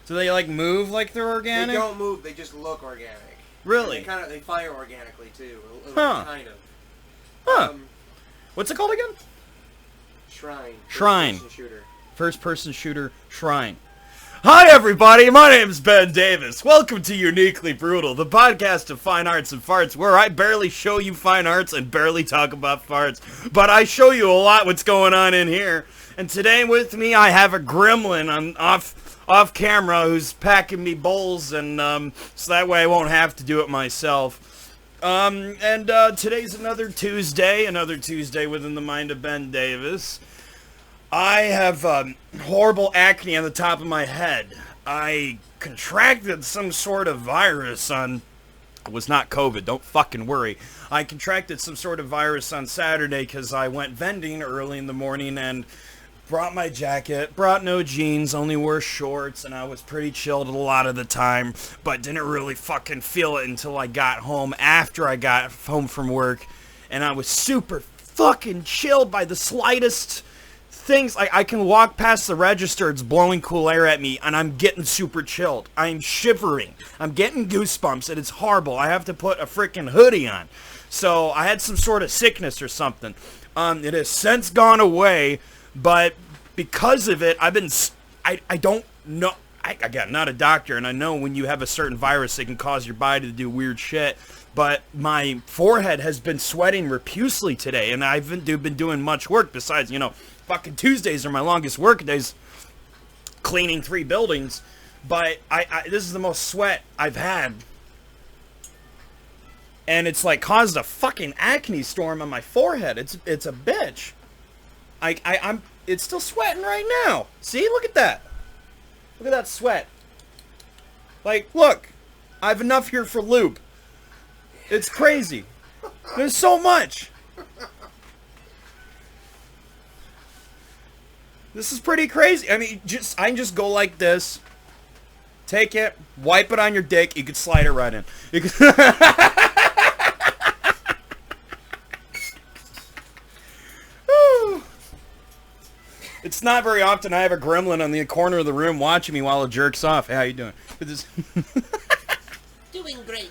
So they like move like they're organic? They don't move. They just look organic. Really? They fire organically too. Huh. Kind of. Huh. What's it called again? Shrine. Shrine. First-person shooter. First-person shooter Shrine. Hi everybody, my name's Ben Davis. Welcome to Uniquely Brutal, the podcast of fine arts and farts, where I barely show you fine arts and barely talk about farts, but I show you a lot what's going on in here. And today with me I have a gremlin on off camera who's packing me bowls, and so that way I won't have to do it myself. Today's another Tuesday within the mind of Ben Davis. I have horrible acne on the top of my head. I contracted some sort of virus on... It was not COVID, don't fucking worry. I contracted some sort of virus on Saturday because I went vending early in the morning and brought my jacket, brought no jeans, only wore shorts, and I was pretty chilled a lot of the time, but didn't really fucking feel it until I got home after I got home from work, and I was super fucking chilled by the slightest things. I can walk past the register, it's blowing cool air at me, and I'm getting super chilled. I'm shivering. I'm getting goosebumps, and it's horrible. I have to put a freaking hoodie on. So I had some sort of sickness or something. It has since gone away, but because of it, I don't know. Again, not a doctor, and I know when you have a certain virus, it can cause your body to do weird shit. But my forehead has been sweating profusely today, and I haven't been doing much work besides, fucking Tuesdays are my longest work days, cleaning 3 buildings. But this is the most sweat I've had, and it's like caused a fucking acne storm on my forehead. It's a bitch. It's still sweating right now. See, look at that. Look at that sweat. Like, look, I have enough here for lube. It's crazy. There's so much. This is pretty crazy. I mean, I can just go like this. Take it, wipe it on your dick. You could slide it right in. You could It's not very often I have a gremlin on the corner of the room watching me while it jerks off. Hey, how you doing? Doing great.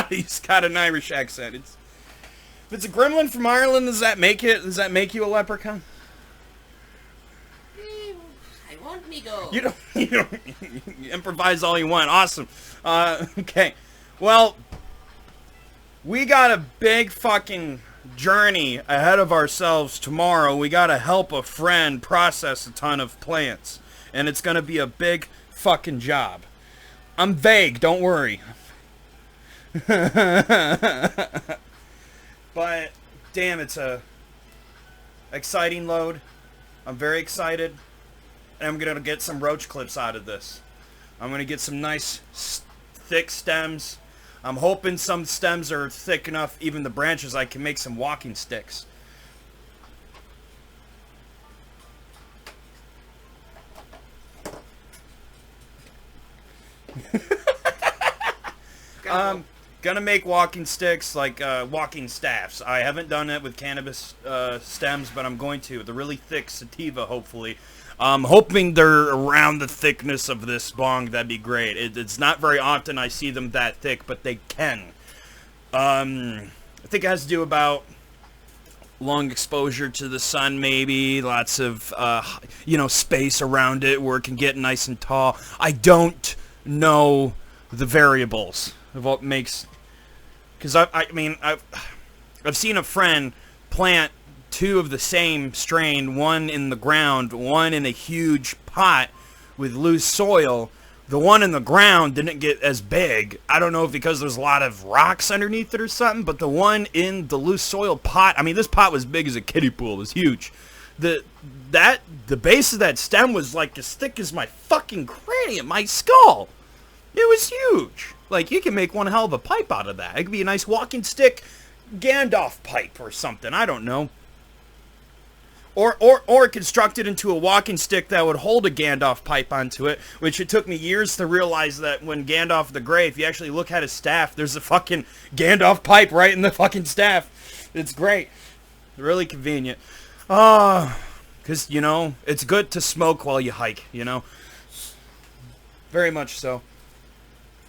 He's got an Irish accent. If it's a gremlin from Ireland, does that make you a leprechaun? I want me go. You improvise all you want. Awesome. Okay. Well, we got a big fucking journey ahead of ourselves tomorrow. We gotta help a friend process a ton of plants, and it's gonna be a big fucking job. I'm vague, don't worry. But damn, it's a exciting load. I'm very excited, and I'm gonna get some roach clips out of this. I'm gonna get some nice thick stems. I'm hoping some stems are thick enough, even the branches, I can make some walking sticks. Gonna make walking sticks, like walking staffs. I haven't done it with cannabis stems, but I'm going to. The really thick sativa, hopefully. I'm hoping they're around the thickness of this bong. That'd be great. It's not very often I see them that thick, but they can. I think it has to do about long exposure to the sun, maybe. Lots of, space around it where it can get nice and tall. I don't know the variables of what makes... Because, I've seen a friend plant 2 of the same strain, one in the ground, one in a huge pot with loose soil. The one in the ground didn't get as big. I don't know if because there's a lot of rocks underneath it or something, but the one in the loose soil pot, this pot was big as a kiddie pool. It was huge. The base of that stem was like as thick as my fucking cranium, my skull. It was huge. Like, you can make one hell of a pipe out of that. It could be a nice walking stick Gandalf pipe or something. I don't know. Or construct it into a walking stick that would hold a Gandalf pipe onto it, which it took me years to realize that when Gandalf the Grey, if you actually look at his staff, there's a fucking Gandalf pipe right in the fucking staff. It's great. Really convenient. Because, it's good to smoke while you hike, Very much so.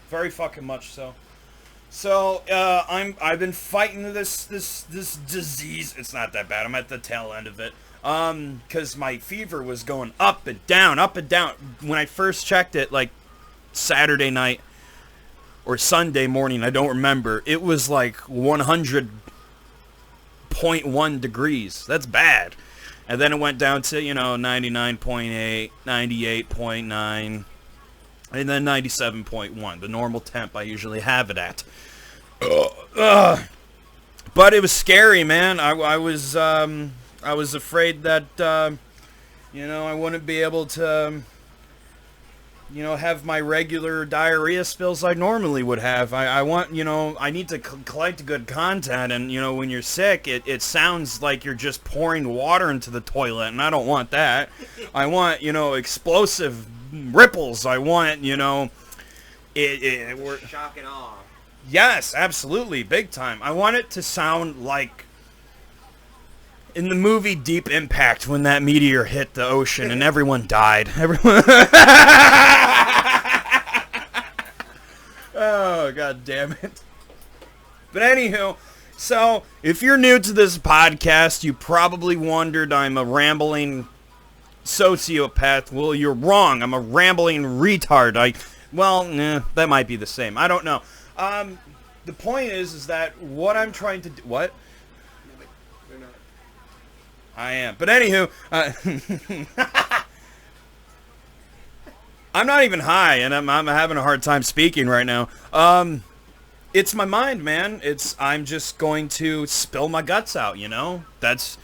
Very fucking much so. So, I've been fighting this disease. It's not that bad. I'm at the tail end of it. Cause my fever was going up and down, up and down. When I first checked it, like, Saturday night or Sunday morning, I don't remember. It was like 100.1 degrees. That's bad. And then it went down to, 99.8, 98.9, and then 97.1, the normal temp I usually have it at. But it was scary, man. I was afraid that, I wouldn't be able to, have my regular diarrhea spills I normally would have. I want, I need to collect good content, and, when you're sick, it sounds like you're just pouring water into the toilet, and I don't want that. I want, explosive ripples. I want, shock and awe. Yes, absolutely, big time. I want it to sound like in the movie Deep Impact when that meteor hit the ocean and everyone died. Oh, god damn it. But anywho, so if you're new to this podcast, you probably wondered I'm a rambling sociopath. Well, you're wrong. I'm a rambling retard. That might be the same. I don't know. The point is that what I'm trying to do... What? They're not. I am. But anywho, I'm not even high, and I'm having a hard time speaking right now. It's my mind, man. I'm just going to spill my guts out, That's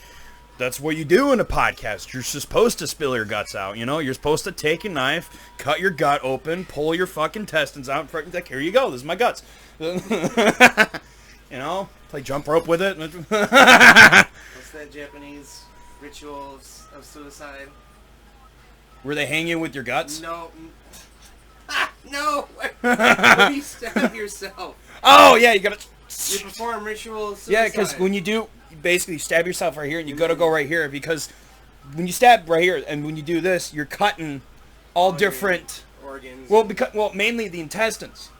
what you do in a podcast. You're supposed to spill your guts out, You're supposed to take a knife, cut your gut open, pull your fucking intestines out, and like, here you go, this is my guts. Play jump rope with it. What's that Japanese ritual of suicide? Where they hang you with your guts? No. No! When you stab yourself. Oh, yeah, you gotta... You perform ritual suicide. Yeah, because when you do, you basically stab yourself right here, and you gotta go right here, because when you stab right here, and when you do this, you're cutting all different... organs. Well, mainly the intestines.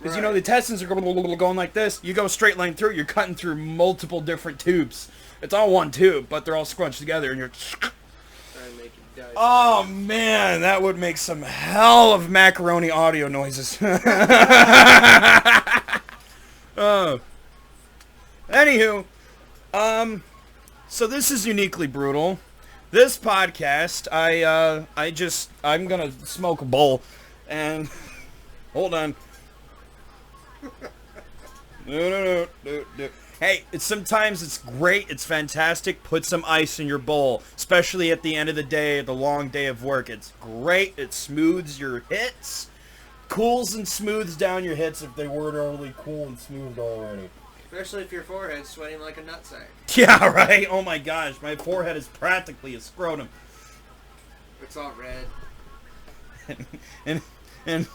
Because, the intestines are going like this. You go straight line through, you're cutting through multiple different tubes. It's all one tube, but they're all scrunched together, and you're... Trying to make it die. Oh, man, that would make some hell of macaroni audio noises. Oh. Anywho, so this is Uniquely Brutal. This podcast, I'm gonna smoke a bowl, and... Hold on. No. Hey, sometimes it's great, it's fantastic, put some ice in your bowl, especially at the end of the day, the long day of work. It's great, it smooths your hits, cools and smooths down your hits if they weren't already cool and smooth already. Especially if your forehead's sweating like a nutsack. Yeah, right? Oh my gosh, my forehead is practically a scrotum. It's all red. and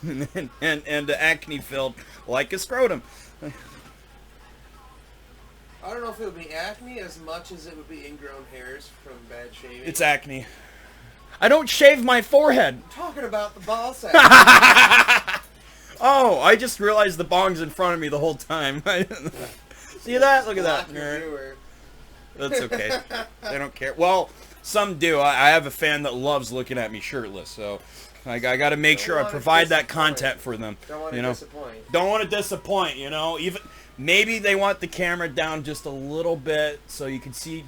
acne filled like a scrotum. I don't know if it would be acne as much as it would be ingrown hairs from bad shaving. It's acne. I don't shave my forehead. I'm talking about the ball sack. Oh, I just realized the bong's in front of me the whole time. See that? Look at that. That's okay. They don't care. Well, some do. I have a fan that loves looking at me shirtless, so I got to make sure I provide that content for them. Don't want to disappoint. Don't want to disappoint, Even maybe they want the camera down just a little bit so you can see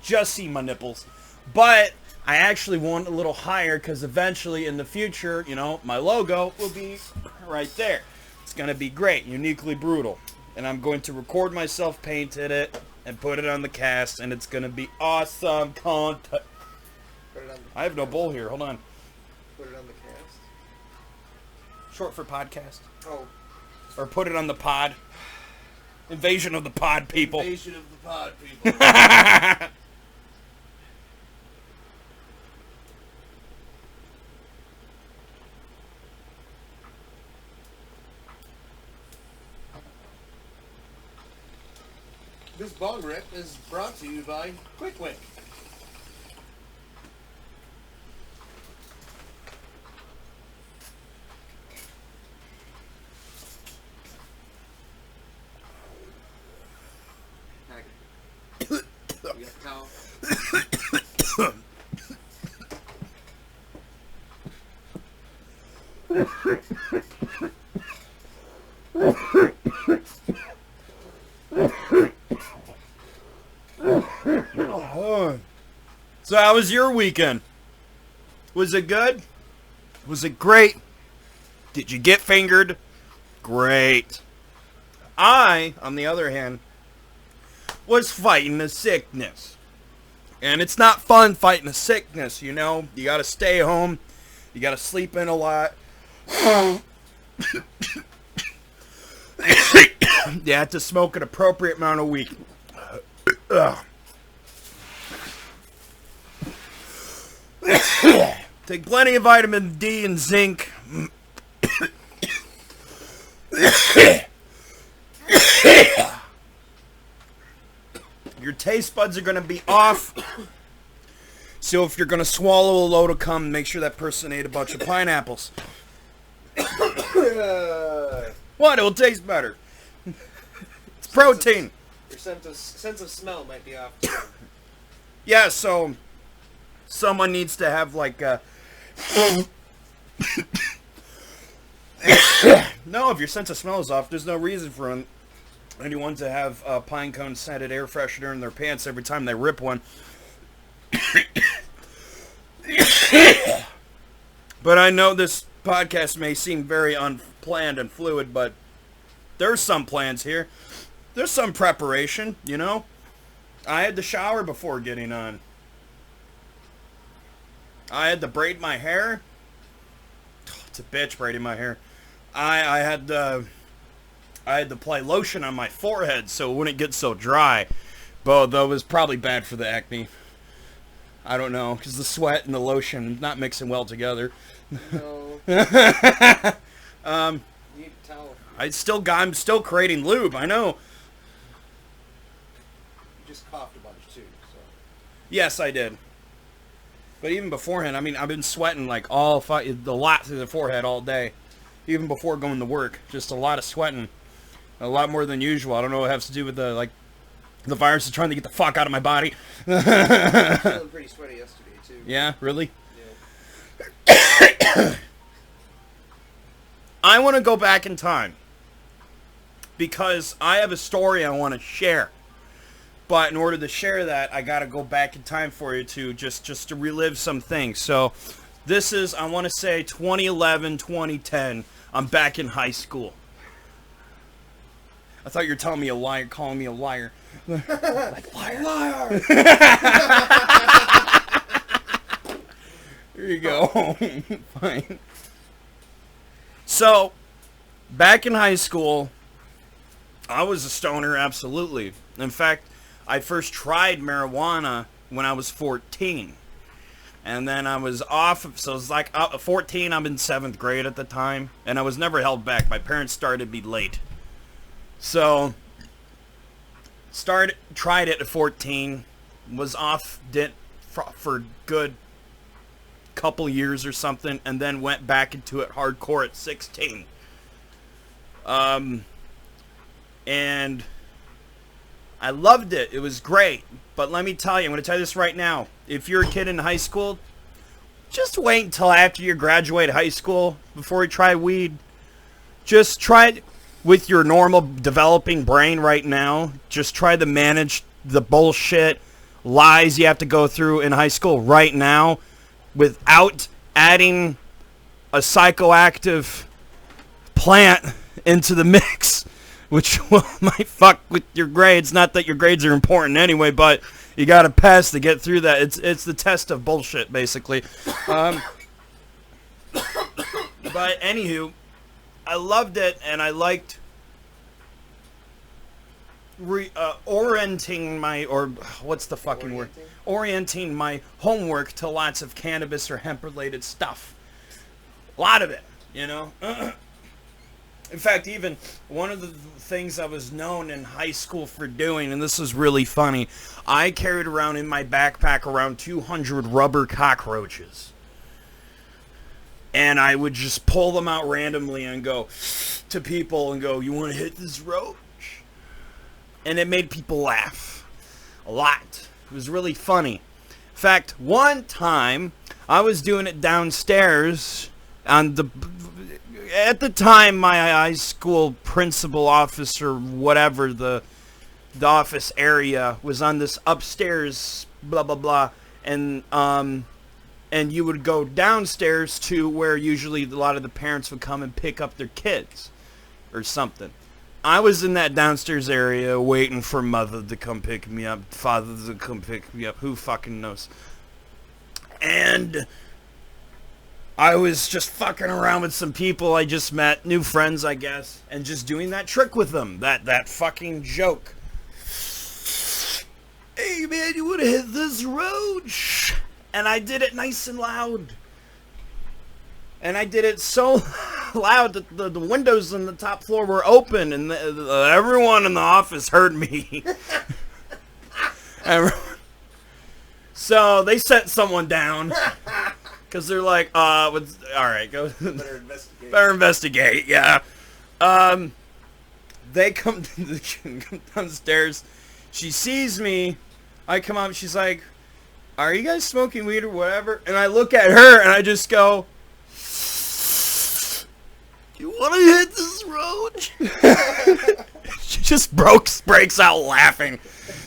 my nipples. But I actually want a little higher because eventually in the future, my logo will be right there. It's going to be great, Uniquely Brutal. And I'm going to record myself painted it and put it on the cast, and it's going to be awesome content. I have no bowl here. Hold on. Put it on the cast? Short for podcast. Oh. Or put it on the pod. Invasion of the pod people. Invasion of the pod people. This bong rip is brought to you by Quick Wick. towel. So how was your weekend? Was it good? Was it great? Did you get fingered? Great. I, on the other hand, was fighting a sickness. And it's not fun fighting a sickness, you know? You gotta stay home. You gotta sleep in a lot. You have to smoke an appropriate amount of weed. Take plenty of vitamin D and zinc. Your taste buds are going to be off. So if you're going to swallow a load of cum, make sure that person ate a bunch of pineapples. What? It'll taste better. It's protein. Your sense of smell might be off too. Yeah, so someone needs to have like a... No, if your sense of smell is off, there's no reason for anyone to have a pine cone scented air freshener in their pants every time they rip one. But I know this podcast may seem very unplanned and fluid, but there's some plans here. There's some preparation, you know? I had to shower before getting on. I had to braid my hair. Oh, it's a bitch braiding my hair. I had to apply lotion on my forehead so it wouldn't get so dry. But that was probably bad for the acne. I don't know, because the sweat and the lotion not mixing well together. No. You towel. I'm still creating lube. I know. You just coughed a bunch too. So. Yes, I did. But even beforehand, I mean, I've been sweating like a lot through the forehead all day. Even before going to work, just a lot of sweating, a lot more than usual. I don't know what it has to do with the virus is trying to get the fuck out of my body. I was feeling pretty sweaty yesterday too. Yeah, really? Yeah. I want to go back in time because I have a story I want to share. But in order to share that, I got to go back in time for you to just to relive some things. So this is, I want to say 2011, 2010. I'm back in high school. I thought you were telling me a liar, calling me a liar. Like, liar. Here you go. Fine. So, back in high school, I was a stoner, absolutely. In fact, I first tried marijuana when I was 14. And then I was off, so it was like 14, I'm in 7th grade at the time. And I was never held back. My parents started me late. So, tried it at 14, was off for good couple years or something, and then went back into it hardcore at 16. And I loved it. It was great. But let me tell you, I'm going to tell you this right now. If you're a kid in high school, just wait until after you graduate high school before you try weed. Just try it with your normal developing brain right now. Just try to manage the bullshit lies you have to go through in high school right now without adding a psychoactive plant into the mix, which might fuck with your grades. Not that your grades are important anyway, but you gotta pass to get through that. It's the test of bullshit, basically. But anywho, I loved it, and I liked orienting my, or what's the fucking word? Orienting my homework to lots of cannabis or hemp-related stuff. A lot of it, you know? In fact, even one of the things I was known in high school for doing, and this is really funny, I carried around in my backpack around 200 rubber cockroaches. And I would just pull them out randomly and go to people and go, "You want to hit this roach?" And it made people laugh. A lot. It was really funny. In fact, one time I was doing it downstairs on the... At the time, my high school principal officer, whatever, the office area was on this upstairs, blah, blah, blah. And you would go downstairs to where usually a lot of the parents would come and pick up their kids or something. I was in that downstairs area waiting for mother to come pick me up, father to come pick me up, who fucking knows. And I was just fucking around with some people I just met, new friends I guess, and just doing that trick with them, that fucking joke. Hey man, you wanna hit this road? Shh. And I did it nice and loud. And I did it so loud that the windows on the top floor were open, and everyone in the office heard me. So they sent someone down because they're like, all right, go. Better investigate, yeah. They come downstairs. She sees me. I come up. She's like, "Are you guys smoking weed or whatever?" And I look at her and I just go, "You want to hit this road?" She just breaks out laughing.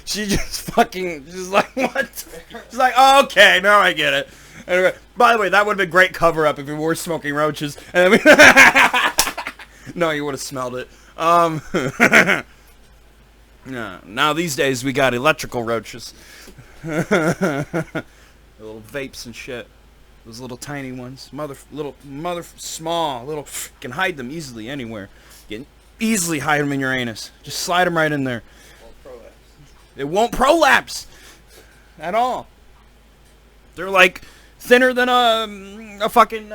She just she's like, "What?" She's like, "Oh, okay, now I get it." Anyway, by the way, that would have been great cover up if we were smoking roaches. And no, you would have smelled it. No, now these days we got electrical roaches. Little vapes and shit. Those little tiny ones. Small. Little, can hide them easily anywhere. You can easily hide them in your anus. Just slide them right in there. It won't prolapse. At all. They're like thinner than a fucking,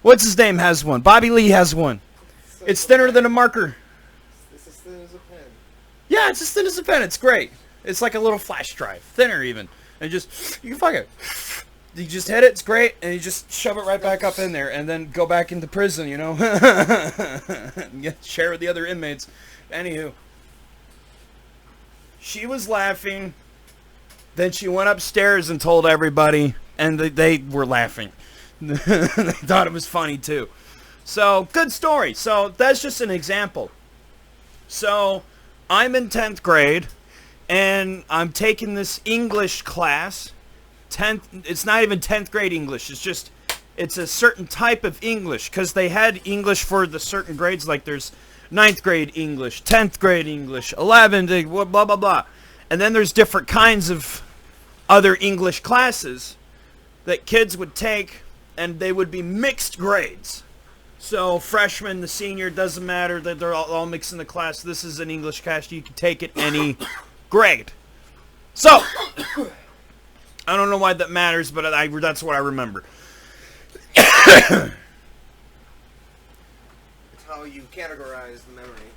what's his name has one? Bobby Lee has one. It's thinner than a marker. It's as thin as a pen. Yeah, it's as thin as a pen. It's great. It's like a little flash drive. Thinner even. And just, you can fuck it. You just hit it, it's great, and you just shove it right back up in there, and then go back into prison, you know? Share with the other inmates. Anywho. She was laughing. Then she went upstairs and told everybody, and they were laughing. They thought it was funny, too. So, good story. So, that's just an example. So, I'm in 10th grade, and I'm taking this English class. It's not even 10th grade English. It's a certain type of English, because they had English for the certain grades, like there's 9th grade English, 10th grade English, 11th, blah, blah, blah. And then there's different kinds of other English classes that kids would take, and they would be mixed grades. So freshman, the senior, doesn't matter. They're all mixed in the class. This is an English class. You can take it any grade. So, I don't know why that matters, but that's what I remember. It's how you categorize the memory.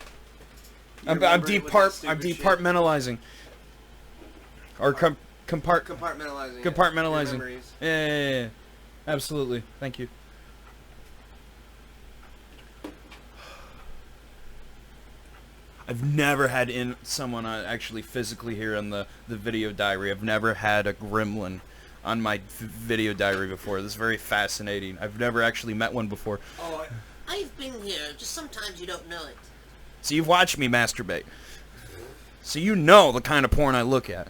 I'm departmentalizing. Or compartmentalizing. Compartmentalizing. Your memories. Yeah. Absolutely. Thank you. I've never had someone actually physically here on the video diary. I've never had a gremlin on my video diary before. This is very fascinating. I've never actually met one before. Oh, I've been here. Just sometimes you don't know it. So you've watched me masturbate. So you know the kind of porn I look at.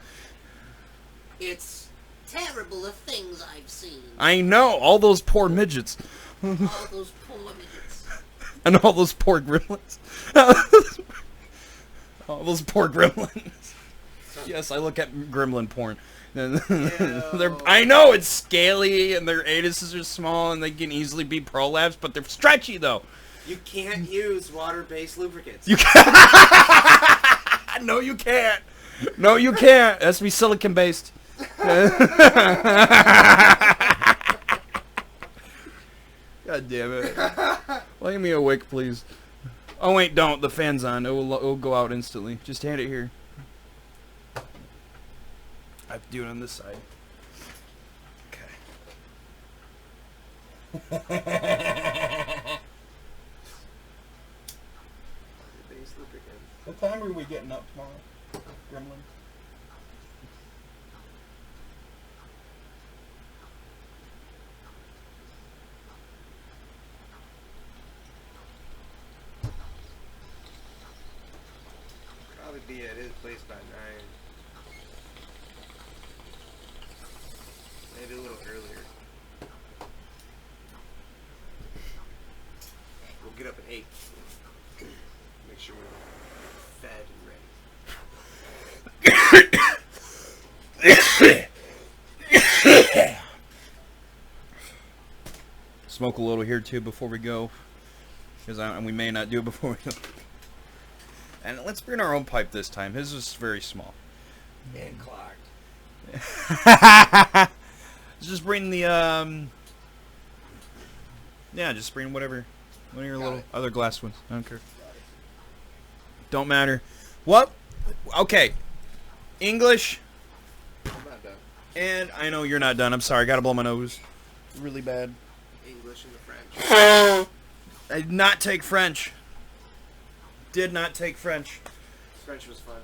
It's terrible the things I've seen. I know. All those poor midgets. All those poor midgets. And all those poor gremlins. All those poor gremlins. Yes, I look at gremlin porn. I know it's scaly and their anuses are small and they can easily be prolapsed, but they're stretchy though. You can't use water-based lubricants. You can't. No, you can't. No, you can't. It has to be silicon-based. God damn it. Lay me awake, please. Oh, wait, don't. The fan's on. It will go out instantly. Just hand it here. I have to do it on this side. Okay. What time are we getting up tomorrow? Gremlin. Probably be at his place by 9. Maybe a little earlier. We'll get up at 8. Make sure we're fed and ready. Smoke a little here too before we go, because we may not do it before we go. And let's bring our own pipe this time. His is very small. And clogged. Just bring the yeah, just bring whatever. One of your little other glass ones. I don't care. Don't matter. What? Okay. English. I'm not done. And I know you're not done. I'm sorry. I gotta blow my nose. Really bad. English and the French. I did not take French. Did not take French. French was fun.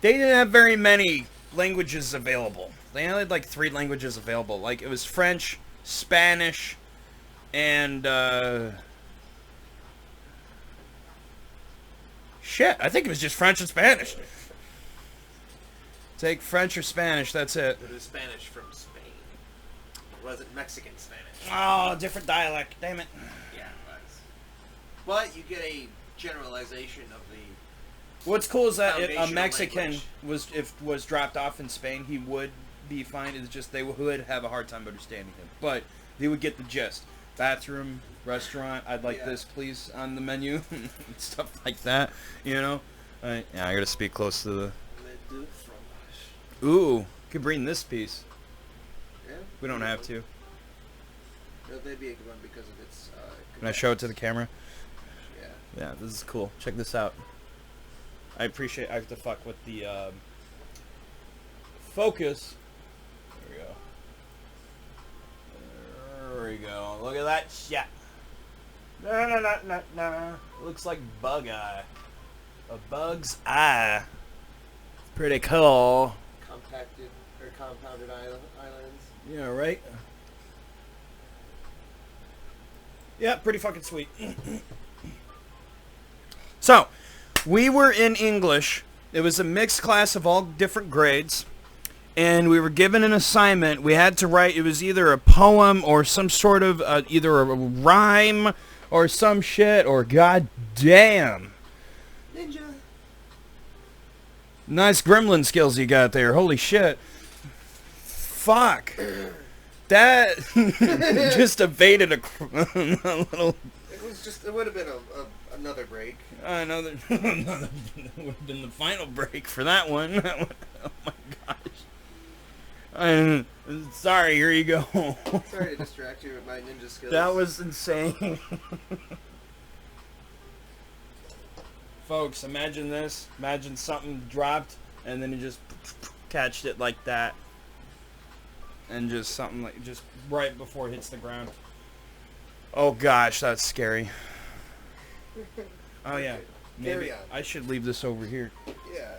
They didn't have very many languages available. They only had like 3 languages available. Like it was French, Spanish, and shit. I think it was just French and Spanish. Take French or Spanish. That's it. It was Spanish from Spain. It wasn't Mexican Spanish. Oh, different dialect. Damn it. Yeah, it was. But you get a generalization of the. What's cool is that if a Foundational Mexican language. was dropped off in Spain, he would be fine. It's just they would have a hard time understanding him, but they would get the gist. Bathroom, restaurant. I'd like this, please, on the menu, stuff like that. You know. Yeah, I gotta speak close to the. Ooh, could bring this piece. Yeah. We don't have to. That'd be a good one because of its. Can I show it to the camera? Yeah. Yeah, this is cool. Check this out. I appreciate. I have to fuck with the focus. There we go. There we go. Look at that shit. No. Looks like bug eye. A bug's eye. Pretty cool. Compacted or compounded islands. Yeah, right? Yeah, pretty fucking sweet. So, we were in English. It was a mixed class of all different grades. And we were given an assignment. We had to write, it was either a poem or some sort of, either a rhyme or some shit, or goddamn. Ninja. Nice gremlin skills you got there. Holy shit. Fuck. That just evaded a little. It was just. It would have been another break. Another would have been the final break for that one. Oh my gosh. I'm sorry. Here you go. Sorry to distract you with my ninja skills. That was insane. Folks, imagine this. Imagine something dropped and then you just catched it like that. And just something like, just right before it hits the ground. Oh gosh, that's scary. Oh yeah. Maybe I should leave this over here. Yeah.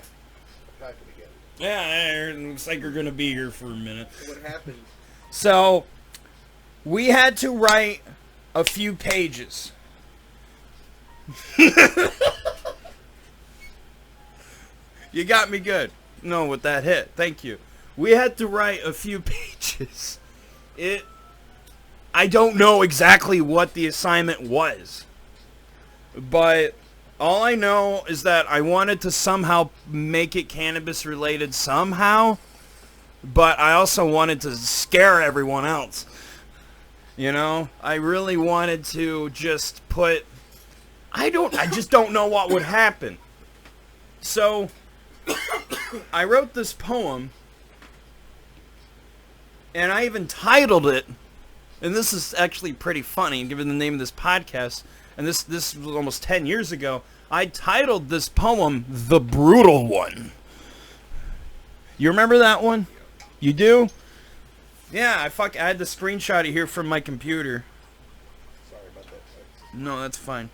Pack it again. Yeah, it looks like we're going to be here for a minute. What happened? So, we had to write a few pages. You got me good. No, with that hit. Thank you. We had to write a few pages. I don't know exactly what the assignment was. But all I know is that I wanted to somehow make it cannabis related somehow. But I also wanted to scare everyone else. You know? I really wanted to just put... I just don't know what would happen. So, I wrote this poem, and I even titled it, and this is actually pretty funny, given the name of this podcast, and this was almost 10 years ago. I titled this poem, The Brutal One. You remember that one? You do? Yeah, I had to screenshot it here from my computer. Sorry about that. No, that's fine.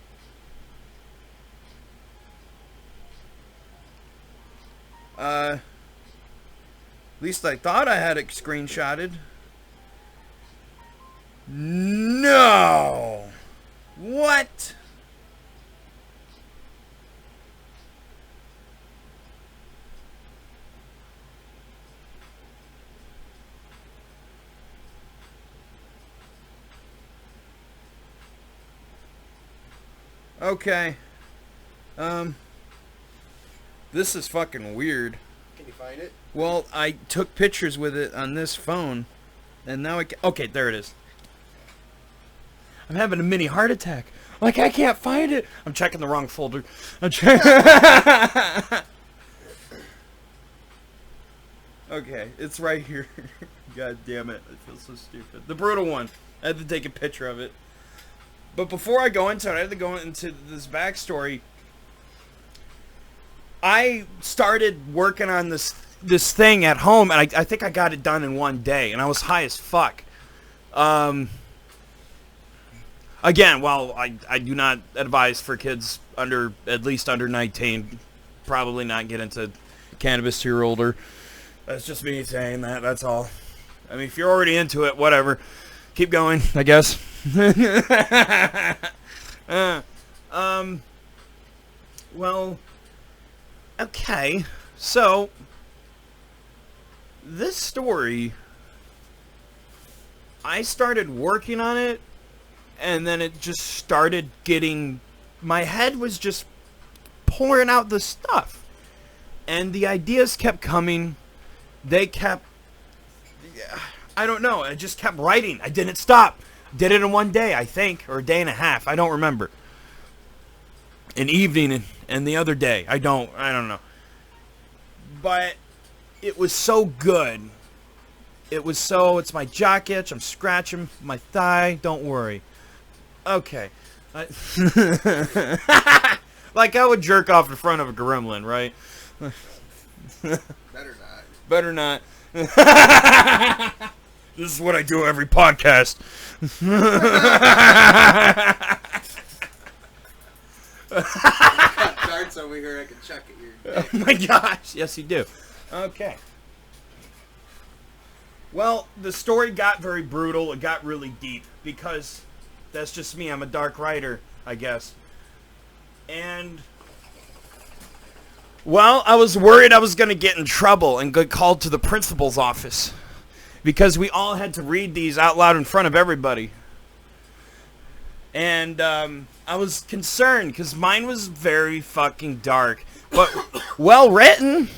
At least I thought I had it screenshotted. No! What? Okay. This is fucking weird. Can you find it? Well, I took pictures with it on this phone, and now okay, there it is. I'm having a mini heart attack. Like, I can't find it. I'm checking the wrong folder. Okay, it's right here. God damn it. I feel so stupid. The brutal one. I had to take a picture of it. But before I go into it, I had to go into this backstory. I started working on this thing at home, and I think I got it done in one day, and I was high as fuck. Again, well, I do not advise for kids at least under 19. Probably not get into cannabis till you're older. That's just me saying that, that's all. I mean, if you're already into it, whatever. Keep going, I guess. Well, okay. So, this story, I started working on it, and then it just started getting, my head was just pouring out the stuff. And the ideas kept coming. They kept, I don't know, I just kept writing. I didn't stop. Did it in one day, I think, or a day and a half. I don't remember. An evening and the other day. I don't know. But it was so good. It's my jock itch. I'm scratching my thigh. Don't worry. Okay. Like I would jerk off in front of a gremlin, right? Better not. This is what I do every podcast. Got darts over here I can chuck at your dick. Oh my gosh. Yes, you do. Okay. Well, the story got very brutal. It got really deep because that's just me. I'm a dark writer, I guess. And, well, I was worried I was going to get in trouble and get called to the principal's office because we all had to read these out loud in front of everybody. And I was concerned because mine was very fucking dark, but well written.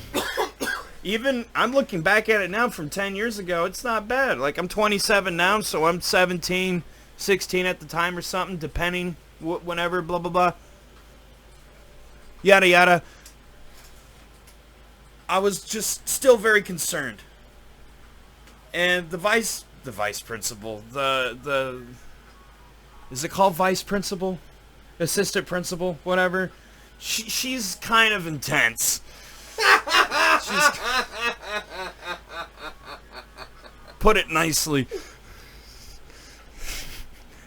Even, I'm looking back at it now from 10 years ago, it's not bad. Like, I'm 27 now, so I'm 17, 16 at the time or something, depending, whenever, blah, blah, blah. Yada, yada. I was just still very concerned. And the vice principal, is it called vice principal? Assistant principal, whatever. She's kind of intense. Put it nicely.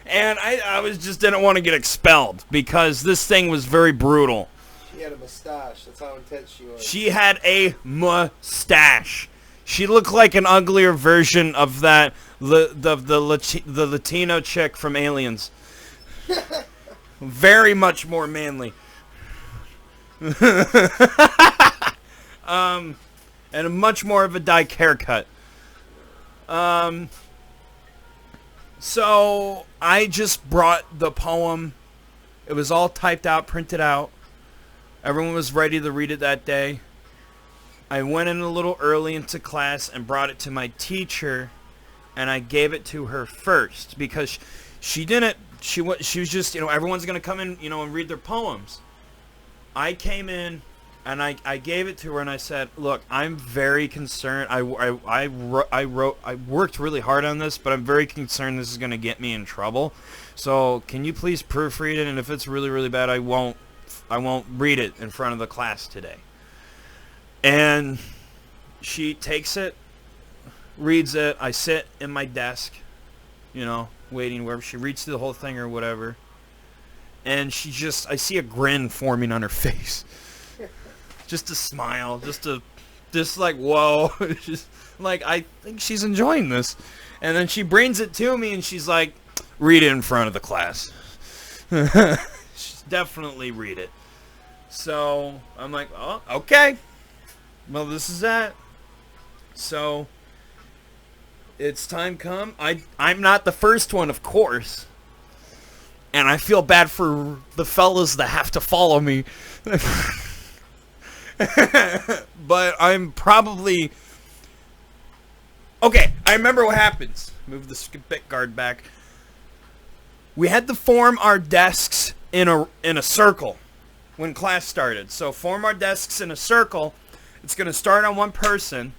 And I didn't want to get expelled because this thing was very brutal. She had a mustache. That's how intense she was. She had a mustache. She looked like an uglier version of the Latino chick from Aliens. Very much more manly. And a much more of a dyke haircut. So I just brought the poem. It was all typed out, printed out. Everyone was ready to read it that day. I went in a little early into class and brought it to my teacher, and I gave it to her first because she was just, everyone's going to come in, and read their poems. I came in and I gave it to her and I said, look, I'm very concerned. I worked really hard on this, but I'm very concerned this is going to get me in trouble. So can you please proofread it? And if it's really, really bad, I won't read it in front of the class today. And she takes it, reads it. I sit in my desk, waiting wherever. She reads through the whole thing or whatever. And I see a grin forming on her face. Just a smile, just a Just like, whoa. Just like, I think she's enjoying this. And then she brings it to me and she's like, read it in front of the class. She's definitely read it. So I'm like, oh, okay. Well, this is that. So it's time come. I'm not the first one, of course. And I feel bad for the fellas that have to follow me. But I'm probably... Okay, I remember what happens. Move the bit guard back. We had to form our desks in a circle when class started. So form our desks in a circle. It's going to start on one person,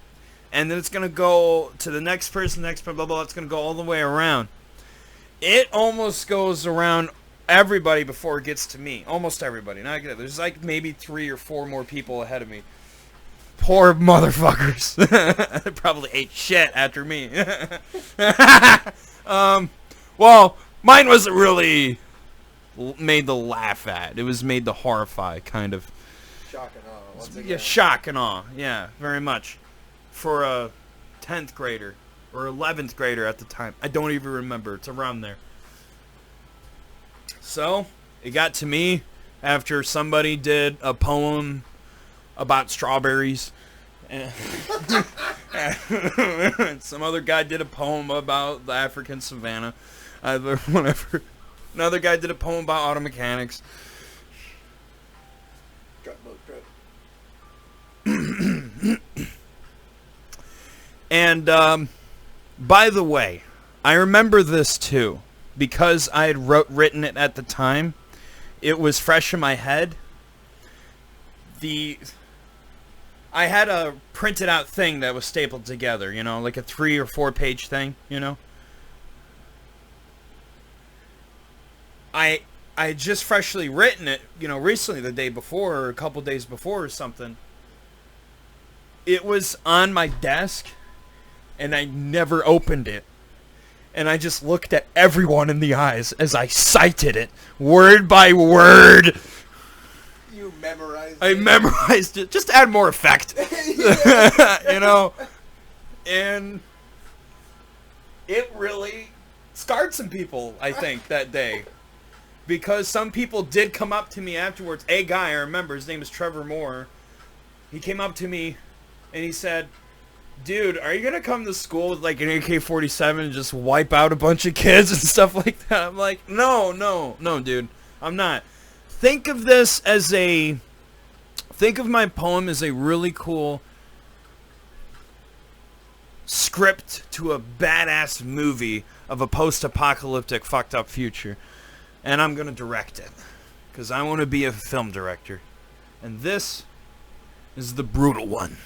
and then it's going to go to the next person, blah, blah, blah. It's going to go all the way around. It almost goes around everybody before it gets to me. Almost everybody. Not good. There's like maybe 3 or 4 more people ahead of me. Poor motherfuckers. They probably ate shit after me. Well, mine wasn't really made to laugh at. It was made to horrify, kind of. Shock and awe. Once Yeah, again. shock and awe. Yeah, very much. For a 10th grader or 11th grader at the time. I don't even remember. It's around there. So, it got to me after somebody did a poem about strawberries. And some other guy did a poem about the African savannah. Whatever. Another guy did a poem about auto mechanics. Truck boat trip. And, by the way, I remember this too. Because I had written it at the time, it was fresh in my head. I had a printed out thing that was stapled together, you know, like a 3 or 4 page thing, you know. I had just freshly written it, you know, recently, the day before or a couple days before or something. It was on my desk, and I never opened it. And I just looked at everyone in the eyes as I cited it, word by word. You memorized it? I memorized it, just to add more effect. You know? And it really scarred some people, I think, that day. Because some people did come up to me afterwards. A guy, I remember, his name is Trevor Moore. He came up to me and he said, dude, are you going to come to school with like an AK-47 and just wipe out a bunch of kids and stuff like that? I'm like, no, dude. I'm not. Think of my poem as a really cool script to a badass movie of a post-apocalyptic fucked up future. And I'm going to direct it. Because I want to be a film director. And this is the brutal one.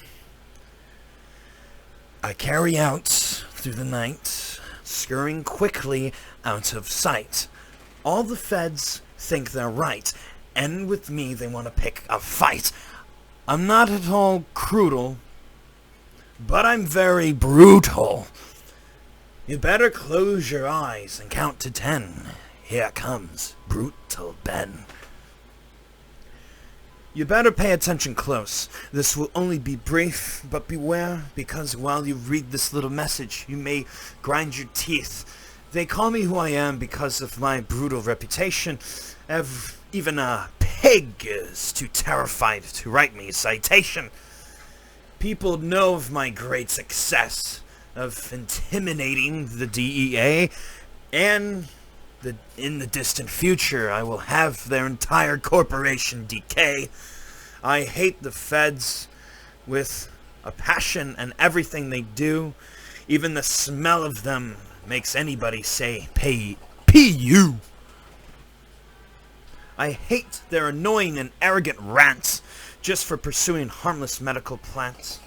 I carry out through the night, scurrying quickly out of sight. All the feds think they're right, and with me they want to pick a fight. I'm not at all cruel, but I'm very brutal. You better close your eyes and count to 10. Here comes Brutal Ben. You better pay attention close. This will only be brief, but beware, because while you read this little message, you may grind your teeth. They call me who I am because of my brutal reputation. Even a pig is too terrified to write me a citation. People know of my great success of intimidating the DEA, and in the distant future, I will have their entire corporation decay. I hate the feds with a passion, and everything they do, even the smell of them, makes anybody say, P-U. I hate their annoying and arrogant rants just for pursuing harmless medical plants.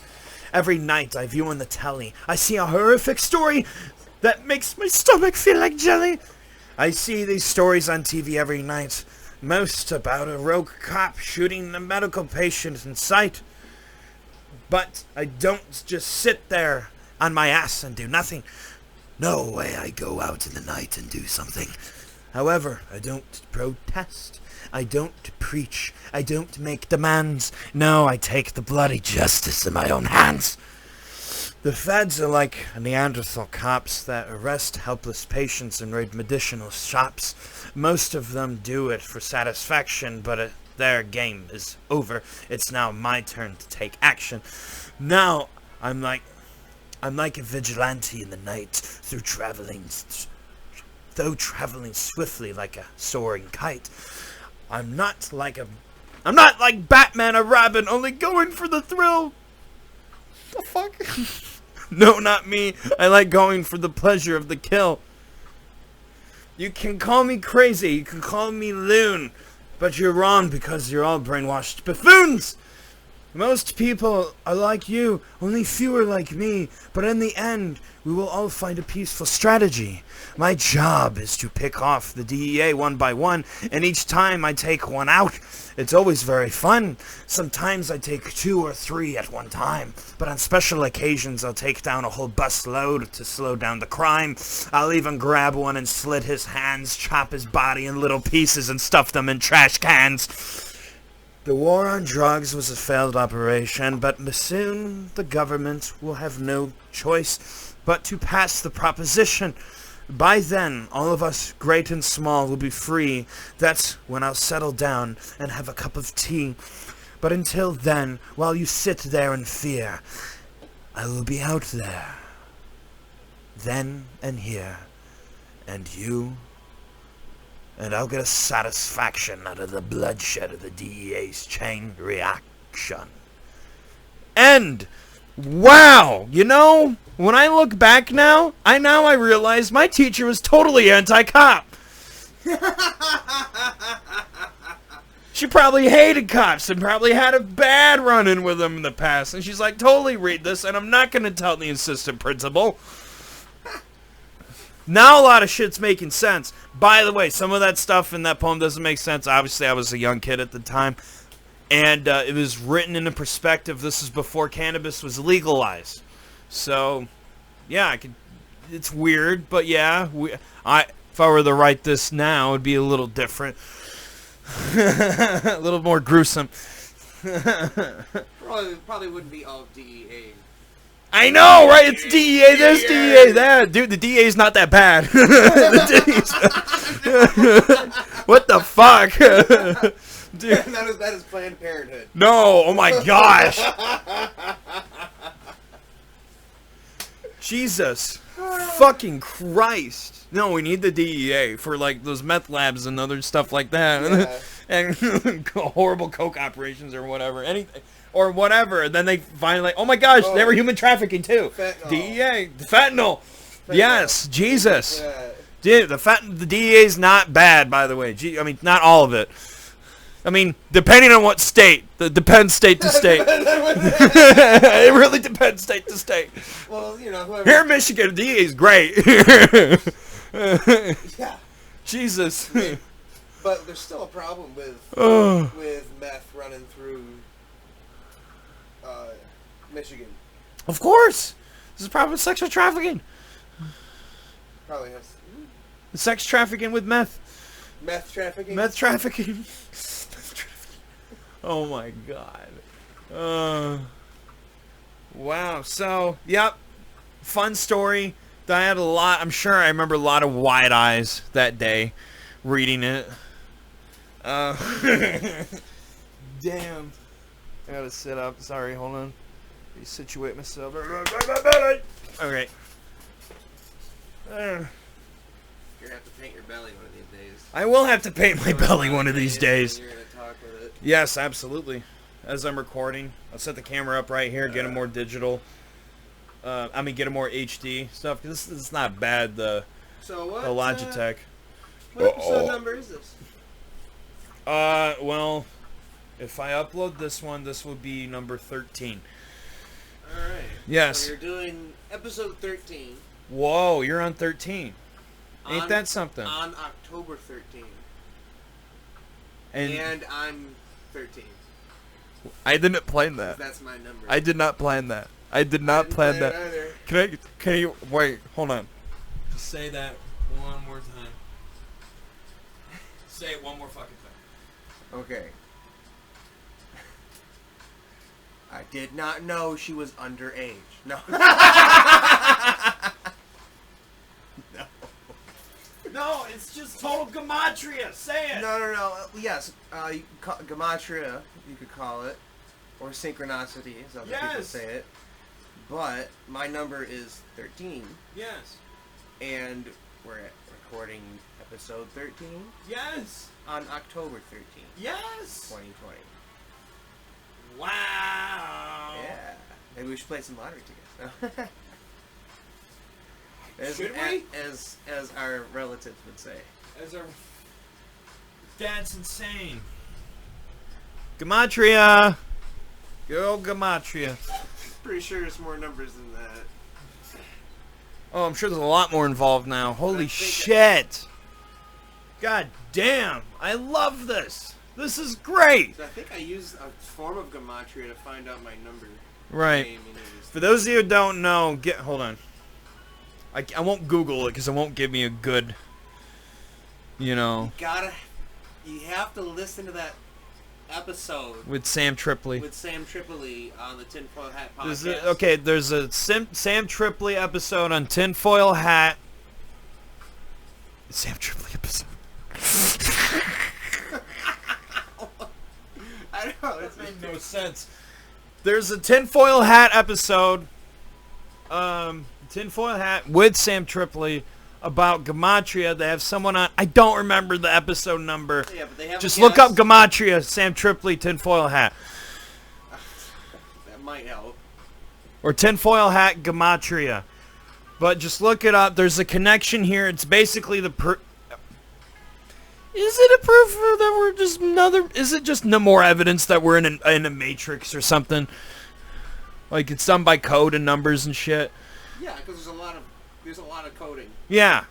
Every night I view on the telly, I see a horrific story that makes my stomach feel like jelly. I see these stories on TV every night, most about a rogue cop shooting a medical patient in sight. But I don't just sit there on my ass and do nothing. No way, I go out in the night and do something. However, I don't protest. I don't preach. I don't make demands. No, I take the bloody justice in my own hands. The feds are like Neanderthal cops that arrest helpless patients and raid medicinal shops. Most of them do it for satisfaction, but their game is over. It's now my turn to take action. Now, I'm like a vigilante in the night, though traveling swiftly like a soaring kite. I'm not like Batman or Robin, only going for the thrill. The fuck? No, not me. I like going for the pleasure of the kill. You can call me crazy, you can call me loon, but you're wrong because you're all brainwashed buffoons. Most people are like you, only few are like me, but in the end, we will all find a peaceful strategy. My job is to pick off the DEA one by one, and each time I take one out, it's always very fun. Sometimes I take 2 or 3 at one time, but on special occasions I'll take down a whole bus load to slow down the crime. I'll even grab one and slit his hands, chop his body in little pieces, and stuff them in trash cans. The war on drugs was a failed operation, but soon the government will have no choice but to pass the proposition. By then, all of us, great and small, will be free. That's when I'll settle down and have a cup of tea. But until then, while you sit there in fear, I will be out there. Then and here. And you. And I'll get a satisfaction out of the bloodshed of the DEA's chain reaction. End! Wow! You know, when I look back now, I realize my teacher was totally anti-cop. She probably hated cops and probably had a bad run-in with them in the past. And she's like, totally read this, and I'm not going to tell the assistant principal. Now a lot of shit's making sense. By the way, some of that stuff in that poem doesn't make sense. Obviously, I was a young kid at the time. And it was written in a perspective. This is before cannabis was legalized. So, yeah, it's weird. But yeah, if I were to write this now, it would be a little different. A little more gruesome. Probably wouldn't be all DEA. I know, right? It's DEA this, DEA that. Dude, the DEA's not that bad. What the fuck? Dude. That is Planned Parenthood. No, oh my gosh. Jesus. Fucking Christ. No, we need the DEA for like those meth labs and other stuff like that. Yeah. And horrible coke operations or whatever. Anything. Or whatever, and then they find like, oh my gosh, they were human trafficking too. Fentanyl. DEA, fentanyl. Yes, Jesus. Dude, the DEA's not bad, by the way. I mean, not all of it. I mean, depending on what state. It depends state to state. It really depends state to state. Well, you know, whoever. Here in Michigan, the DEA's great. Yeah. Jesus. But there's still a problem with meth running through Michigan. Of course. This is a problem with sexual trafficking. Probably has Sex trafficking with meth. meth trafficking. Meth trafficking. Oh my god. Wow. So, yep. Fun story. I had a lot. I'm sure I remember a lot of wide eyes that day reading it. Damn. I gotta sit up. Sorry, hold on. Situate myself. Okay. You're gonna have to paint your belly one of these days. I will have to paint my belly one of these days. You're gonna talk with it. Yes, absolutely. As I'm recording, I'll set the camera up right here, get a more digital. Get a more HD stuff. Cause this is not bad. The Logitech. What episode number is this? Well, if I upload this one, this will be number 13. All right. Yes. So you're doing episode 13. Whoa, you're on 13. Ain't that something? On October 13. And And I'm 13. I didn't plan that. That's my number. I did not plan that. I did not plan that. Can you wait? Hold on. Just say that one more time. Say it one more fucking time. Okay. I did not know she was underage. No. No. No, it's just total gematria. Say it. No. Yes, you could call gematria, you could call it, or synchronicity, as other people say it. But my number is 13. Yes. And we're recording episode 13. Yes. On October 13th. Yes. 2020. Wow. Yeah. Maybe we should play some lottery together. Should we? As our relatives would say. As our dad's insane. Gematria. Go gematria. Pretty sure there's more numbers than that. Oh, I'm sure there's a lot more involved now. Holy shit. God damn. I love this. This is great. So I think I used a form of gematria to find out my number. Right. For those of you who don't know, hold on. I won't Google it because it won't give me a good, You have to listen to that episode with Sam Tripoli. On the Tinfoil Hat podcast. There's a Sam Tripoli episode on Tinfoil Hat. Sam Tripoli episode. I know, That made no sense. There's a Tinfoil Hat episode. Tinfoil Hat with Sam Tripoli about gematria. They have someone on. I don't remember the episode number. Yeah, but they have Just look up gematria, Sam Tripoli, Tinfoil Hat. That might help. Or Tinfoil Hat gematria. But just look it up. There's a connection here. It's basically the Is it a proof that we're just another? Is it just no more evidence that we're in a matrix or something? Like it's done by code and numbers and shit. Yeah, because there's a lot of coding. Yeah.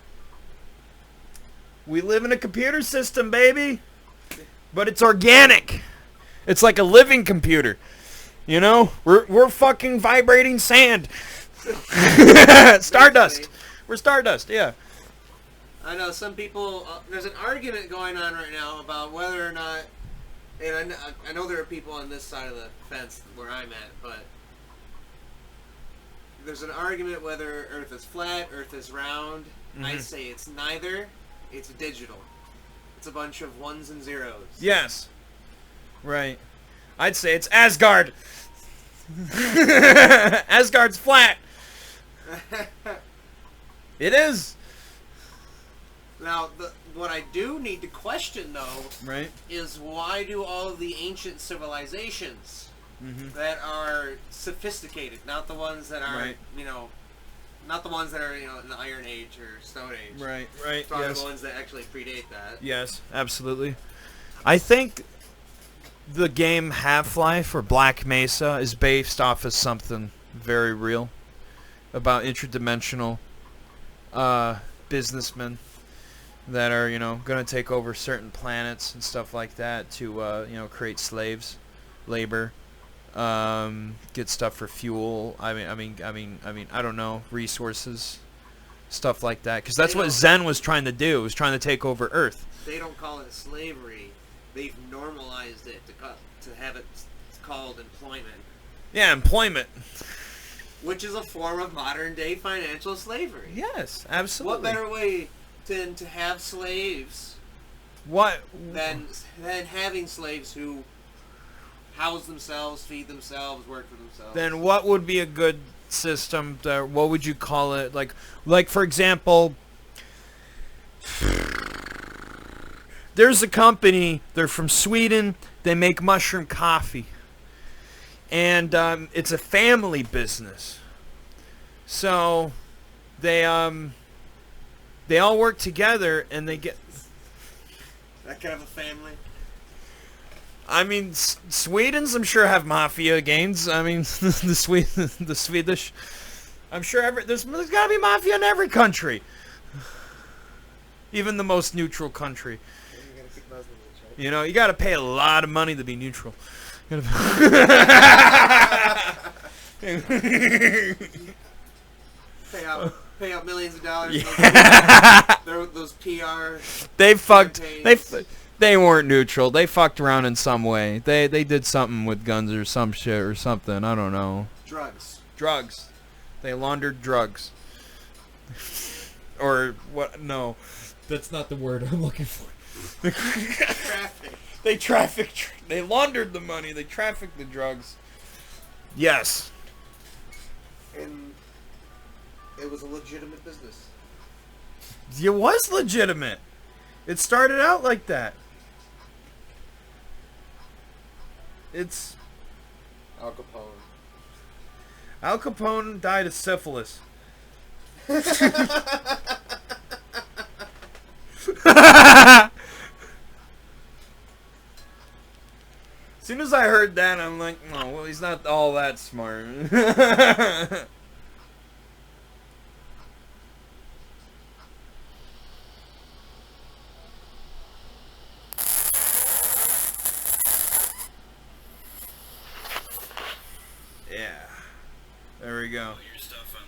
We live in a computer system, baby. But it's organic. It's like a living computer. You know? We're fucking vibrating sand. Stardust. We're stardust, yeah. I know some people, there's an argument going on right now about whether or not, and I know there are people on this side of the fence where I'm at, but there's an argument whether Earth is flat, Earth is round. I say it's neither. It's digital. It's a bunch of ones and zeros. Yes. Right. I'd say it's Asgard. Asgard's flat. It is. Now, what I do need to question, though, right, is why do all of the ancient civilizations that are sophisticated, not the ones that are, not the ones that are, in the Iron Age or Stone Age. Right, yes. The ones that actually predate that. Yes, absolutely. I think the game Half-Life or Black Mesa is based off of something very real about interdimensional businessmen that are, going to take over certain planets and stuff like that to, create slaves, labor, get stuff for fuel. I mean, I don't know, resources, stuff like that. Because that's what Zen was trying to do. Was trying to take over Earth. They don't call it slavery. They've normalized it to have it called employment. Yeah, employment. Which is a form of modern day financial slavery. Yes, absolutely. What better way to have slaves than having slaves who house themselves, feed themselves, work for themselves? Then what would be a good system? What would you call it? Like for example, there's a company. They're from Sweden. They make mushroom coffee, and it's a family business. So they all work together, and they get that kind of a family. I mean, Sweden's, I'm sure, have mafia games. I mean, the Swedish. I'm sure there's got to be mafia in every country, even the most neutral country. You know, you got to pay a lot of money to be neutral. Pay out millions of dollars. Yeah. Those PR. They fucked. They weren't neutral. They fucked around in some way. They did something with guns or some shit or something. I don't know. Drugs. Drugs. They laundered drugs. Or what? No. That's not the word I'm looking for. Traffic. They trafficked. They laundered the money. They trafficked the drugs. Yes. And it was a legitimate business. It was legitimate. It started out like that. It's... Al Capone. Al Capone died of syphilis. As soon as I heard that, I'm like, oh, well, he's not all that smart. Yeah. There we go.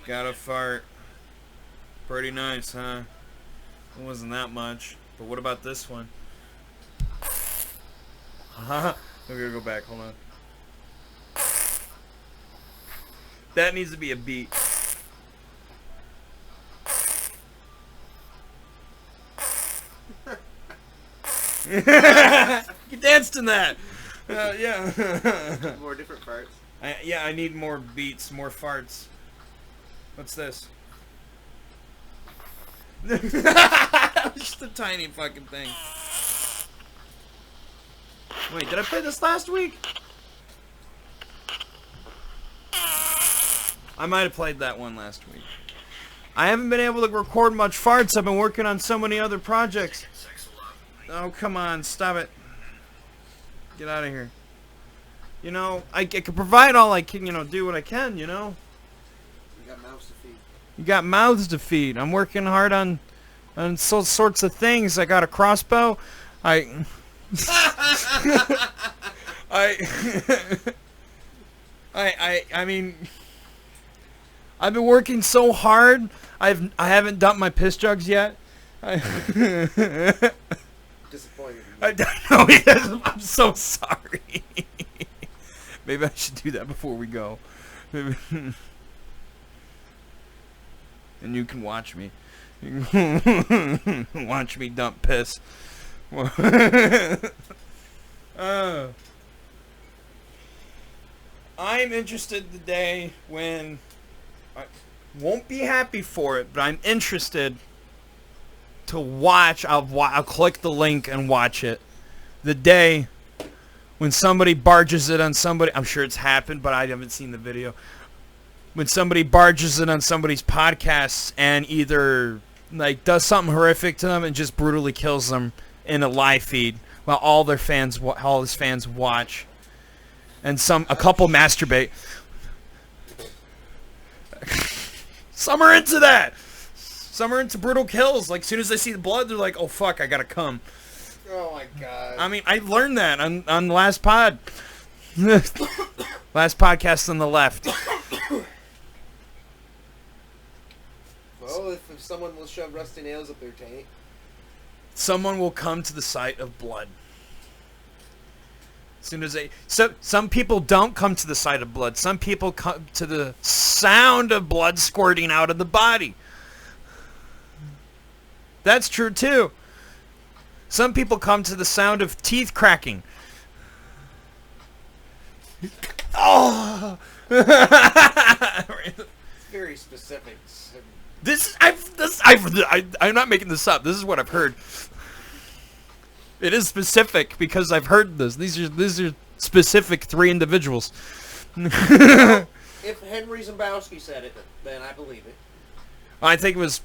Got a fart. Pretty nice, huh? It wasn't that much. But what about this one? We're gonna go back. Hold on. That needs to be a beat. You danced in that. Yeah. More different farts. Yeah, I need more beats, more farts. What's this? Just a tiny fucking thing. Wait, did I play this last week? I might have played that one last week. I haven't been able to record much farts. I've been working on so many other projects. Oh, come on. Stop it. Get out of here. You know, I can provide all I can, do what I can, You got mouths to feed. You got mouths to feed. I'm working hard on so sorts of things. I got a crossbow. I mean, I've been working so hard. I haven't dumped my piss jugs yet. Disappointed. I know he doesn't. I'm so sorry. Maybe I should do that before we go. And you can watch me. Watch me dump piss. I'm interested today when I won't be happy for it, but I'm interested to watch. I'll click the link and watch it. The day when somebody barges it on somebody. I'm sure it's happened, but I haven't seen the video. When somebody barges it on somebody's podcast and either does something horrific to them and just brutally kills them in a live feed while all his fans watch, and a couple masturbate. Some are into that. Some are into brutal kills. Like, as soon as they see the blood, they're like, "Oh fuck, I gotta come." Oh my god. I mean, I learned that on the last pod. Last podcast on the left. Well, if someone will shove rusty nails up their taint. Someone will come to the sight of blood. As soon as some people don't come to the sight of blood. Some people come to the sound of blood squirting out of the body. That's true too. Some people come to the sound of teeth cracking. Oh! It's very specific. I'm not making this up. This is what I've heard. It is specific because I've heard this. These are specific 3 individuals. If Henry Zimbowski said it, then I believe it. I think it was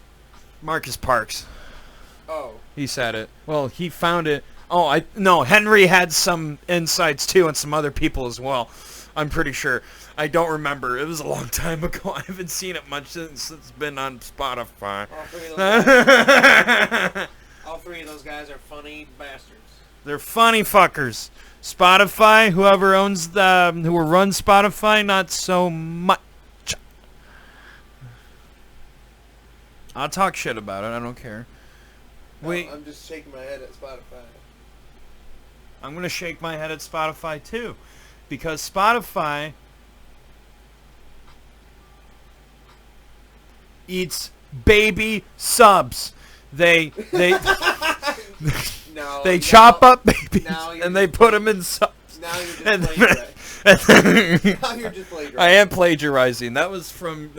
Marcus Parks. Oh. He said it. Well, he found it. Oh, no, Henry had some insights too and some other people as well. I'm pretty sure. I don't remember. It was a long time ago. I haven't seen it much since it's been on Spotify. All three of those guys are funny bastards. They're funny fuckers. Spotify, who runs Spotify, not so much. I'll talk shit about it. I don't care. No, I'm just shaking my head at Spotify. I'm going to shake my head at Spotify too, because Spotify eats baby subs. They No, they chop up babies you're and they just put them in subs. Now you're just And plagiarizing. Now you're just plagiarizing. I am plagiarizing. That was from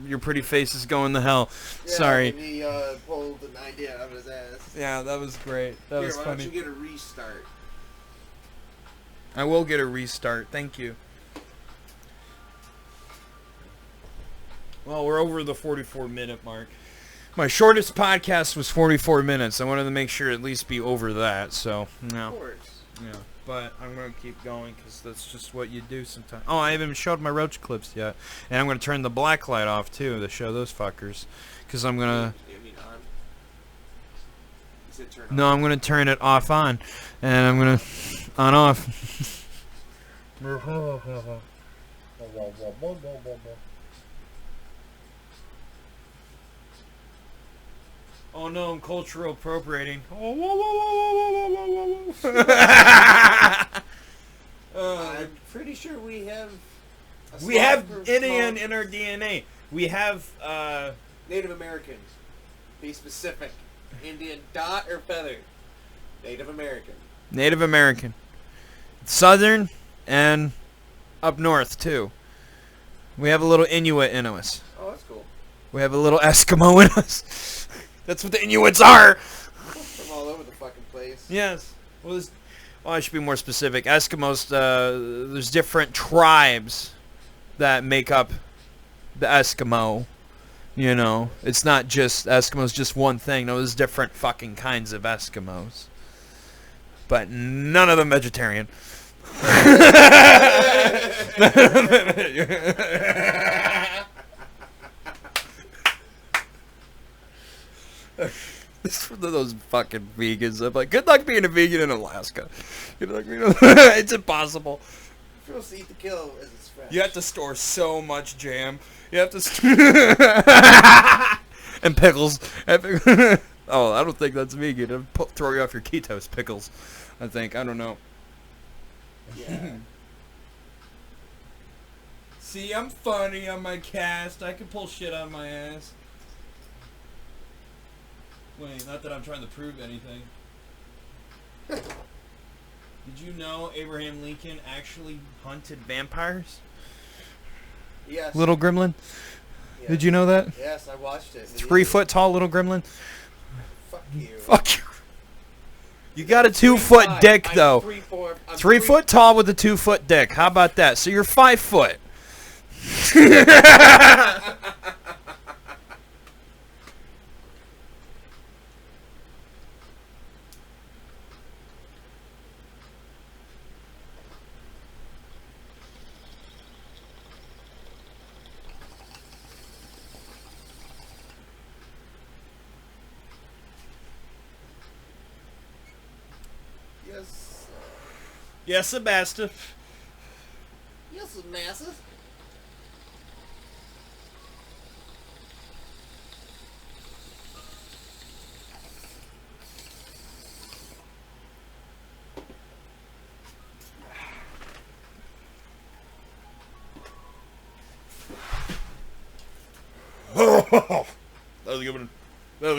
Your Pretty Face is Going to Hell. Yeah, Sorry. when he pulled an idea out of his ass. Yeah, that was great. That was why funny. don't you get a restart? I will get a restart. Thank you. Well, we're over the 44-minute mark. My shortest podcast was 44 minutes. I wanted to make sure at least be over that. So, no. Of course. Yeah, but I'm going to keep going because that's just what you do sometimes. Oh, I haven't even showed my roach clips yet. And I'm going to turn the black light off, too, to show those fuckers. Because I'm going to... You mean on? You said turn No, on. I'm going to turn it off on. And I'm going to... on off. Oh no, I'm cultural appropriating. Oh, whoa, whoa, whoa, whoa, whoa, whoa, whoa. I'm pretty sure we have. We have Indian in our DNA. We have Native Americans. Be specific. Indian dot or feather. Native American. Native American, Southern, and up north too. We have a little Inuit in us. Oh, that's cool. We have a little Eskimo in us. That's what the Inuits are. From all over the fucking place. Yes. Well, I should be more specific. Eskimos, there's different tribes that make up the Eskimo. You know, it's not just Eskimos, just one thing. No, there's different fucking kinds of Eskimos. But none of them vegetarian. It's one of those fucking vegans. I'm like, good luck being a vegan in Alaska. Good luck being it's impossible. You're supposed to eat the kill as it's fresh. You have to store so much jam. You have to and pickles. Oh, I don't think that's vegan. It'll throw you off your ketos, pickles. I think. I don't know. Yeah. See, I'm funny on my cast. I can pull shit on my ass. Wait, not that I'm trying to prove anything. Did you know Abraham Lincoln actually hunted vampires? Yes. Little gremlin? Yes. Did you know that? Yes, I watched it. 3 foot tall little gremlin? Fuck you. Fuck you. You got a 2 foot dick, though. 3 foot tall with a 2 foot dick. How about that? So you're 5 foot. Yes. Yes, Sebastian. Yes, massive. That was good. That was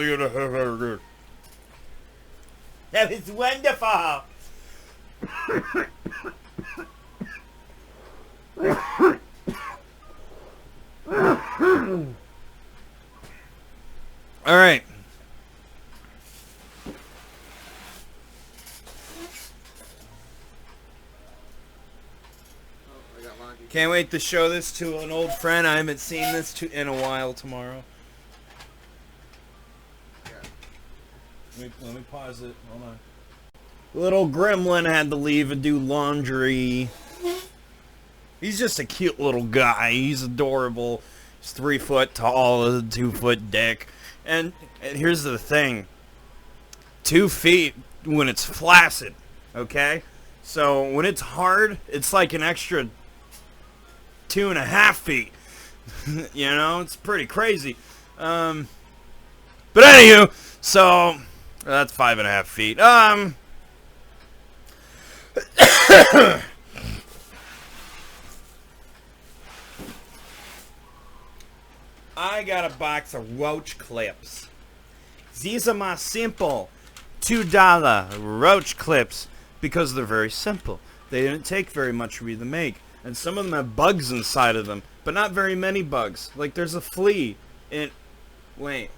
good. That was wonderful. All right. I got laundry. Can't wait to show this to an old friend. I haven't seen this in a while tomorrow. Yeah. Let me pause it. Hold on. Little gremlin had to leave and do laundry. He's just a cute little guy. He's adorable. He's 3 foot tall, a 2 foot dick. And here's the thing. 2 feet when it's flaccid, okay? So when it's hard, it's like an extra 2.5 feet. You know, it's pretty crazy. But anywho, so that's 5.5 feet. I got a box of roach clips. These are my simple $2 roach clips because they're very simple. They didn't take very much for me to make. And some of them have bugs inside of them, but not very many bugs. Like there's a flea in... Wait.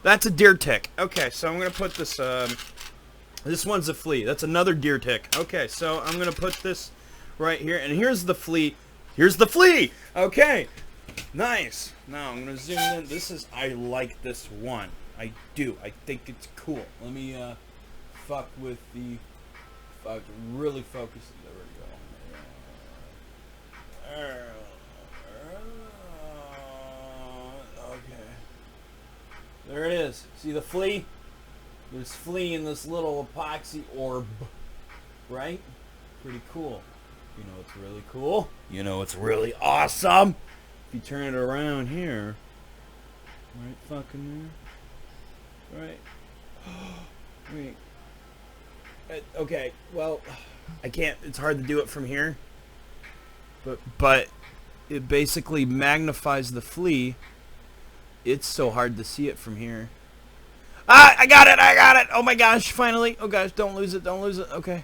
That's a deer tick. Okay, so I'm going to put this... This one's a flea. That's another deer tick. Okay, so I'm going to put this right here. And here's the flea. Here's the flea! Okay. Nice. Now I'm going to zoom in. This is... I like this one. I do. I think it's cool. Let me fuck with the... Fuck. Really focus. There we go. Okay. There it is. See the flea? There's flea in this little epoxy orb. Right? Pretty cool. You know what's really cool? You know what's really awesome? If you turn it around here. Right fucking there. Right. Wait. Okay, well, I can't, it's hard to do it from here. But it basically magnifies the flea. It's so hard to see it from here. Ah, I got it! Oh my gosh, finally. Oh gosh, don't lose it. Okay.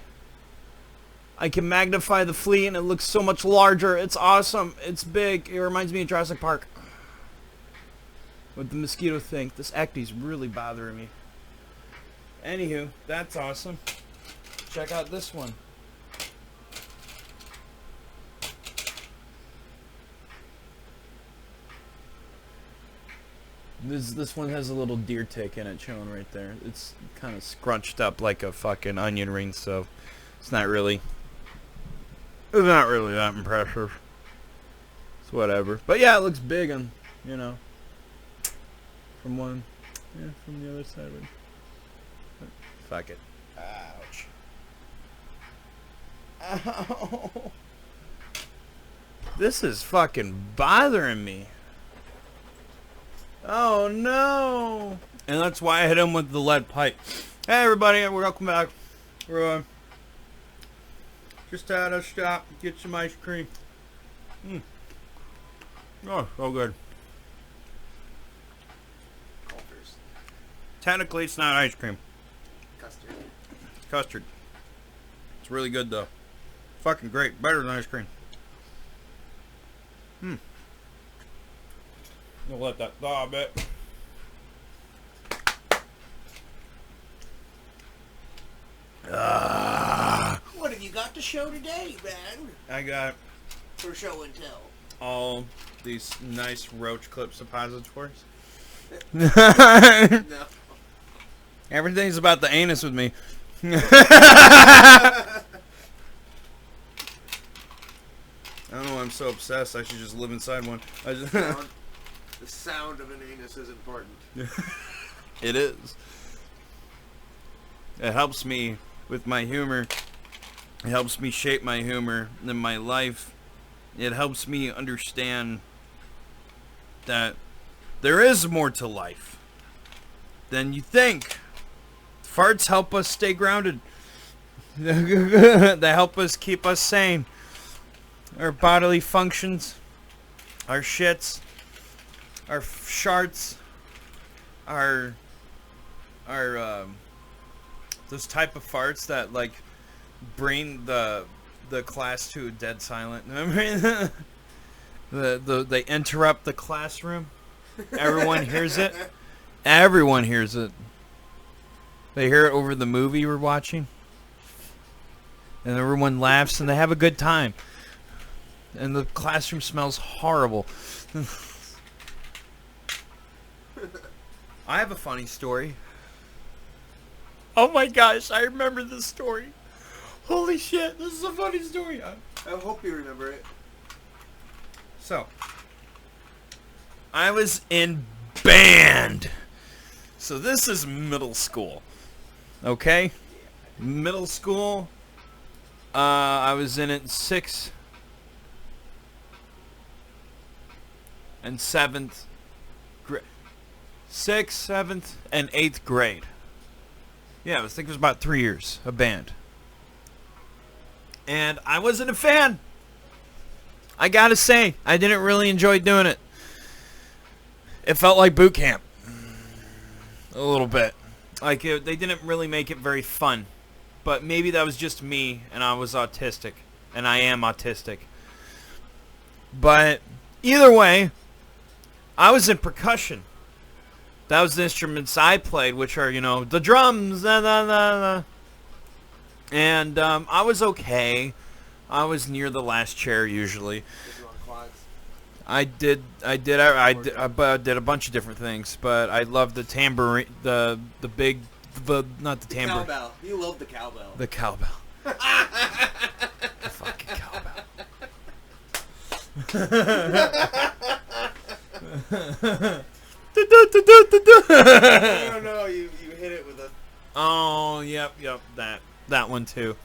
I can magnify the flea and it looks so much larger. It's awesome. It's big. It reminds me of Jurassic Park. With the mosquito thing. This acne's really bothering me. Anywho, that's awesome. Check out this one. This one has a little deer tick in it showing right there. It's kind of scrunched up like a fucking onion ring, so it's not really that impressive. It's whatever. But yeah, it looks big on, you know, from the other side of it. Fuck it. Ouch. Ow. This is fucking bothering me. Oh no! And that's why I hit him with the lead pipe. Hey everybody, welcome back. We're just at a stop, get some ice cream. Oh, so good. Cultures. Technically, it's not ice cream. Custard. It's custard. It's really good though. Fucking great. Better than ice cream. I'll let that thaw a bit. What have you got to show today, man? I got For show and tell. all these nice roach clip suppositories. No. Everything's about the anus with me. I don't know why I'm so obsessed. I should just live inside one. The sound of an anus is important. It is. It helps me with my humor. It helps me shape my humor in my life. It helps me understand that there is more to life than you think. Farts help us stay grounded. They help us keep us sane. Our bodily functions, our shits, our sharts, our those type of farts that like bring the class to dead silent. Remember? They interrupt the classroom. Everyone hears it. Everyone hears it. They hear it over the movie we're watching. And everyone laughs and they have a good time. And the classroom smells horrible. I have a funny story. Oh my gosh, I remember this story. Holy shit, this is a funny story. I hope you remember it. So, I was in band. So this is middle school. Okay? Middle school. I was in it 6th and 7th grade. 6th, 7th, and 8th grade. Yeah, I think it was about 3 years of band. And I wasn't a fan. I gotta say, I didn't really enjoy doing it. It felt like boot camp. A little bit. Like, they didn't really make it very fun. But maybe that was just me, and I was autistic. And I am autistic. But either way, I was in percussion. That was the instruments I played, which are, the drums. And I was okay. I was near the last chair usually. I did a bunch of different things, but I loved the tambourine, not the tambourine. Cowbell. You love the cowbell. The cowbell. The fucking cowbell. No, you hit it with a... Oh, yep, that one too.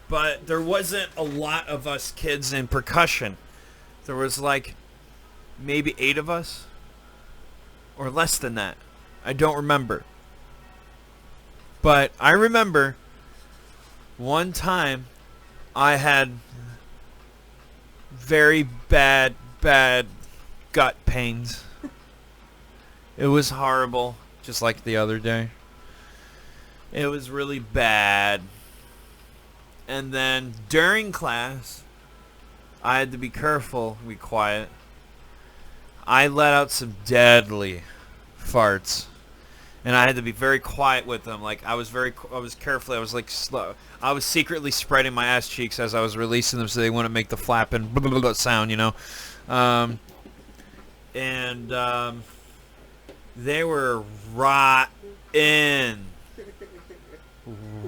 But there wasn't a lot of us kids in percussion. There was like maybe 8 of us, or less than that. I don't remember. But I remember one time I had very bad gut pains. It was horrible, just like the other day. It was really bad. And then during class, I had to be careful, be quiet. I let out some deadly farts. And I had to be very quiet with them. Like, I was careful. I was like slow. I was secretly spreading my ass cheeks as I was releasing them so they wouldn't make the flapping blah, blah, blah sound, they were rotten.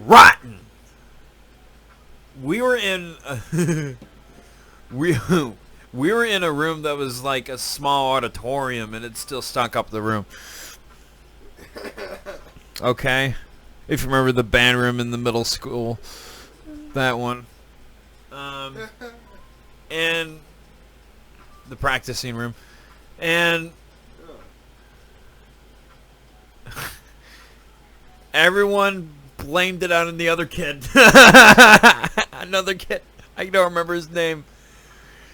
Rotten. We were in we were in a room that was like a small auditorium, and it still stunk up the room. Okay, if you remember the band room in the middle school, that one, and the practicing room, and everyone blamed it on the other kid. Another kid. I don't remember his name.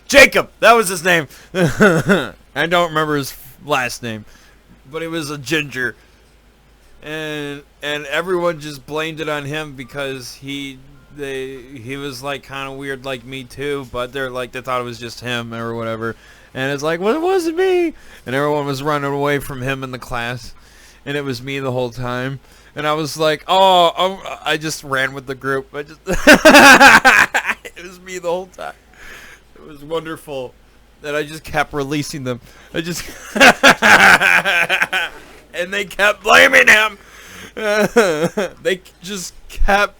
Jacob. That was his name. I don't remember his last name, but he was a ginger, and everyone just blamed it on him because he was like kind of weird like me too, but they thought it was just him or whatever, and it's like, well, it wasn't me, and everyone was running away from him in the class, and it was me the whole time. And I was like, I just ran with the group. It was me the whole time. It was wonderful that I just kept releasing them. And they kept blaming him. They just kept.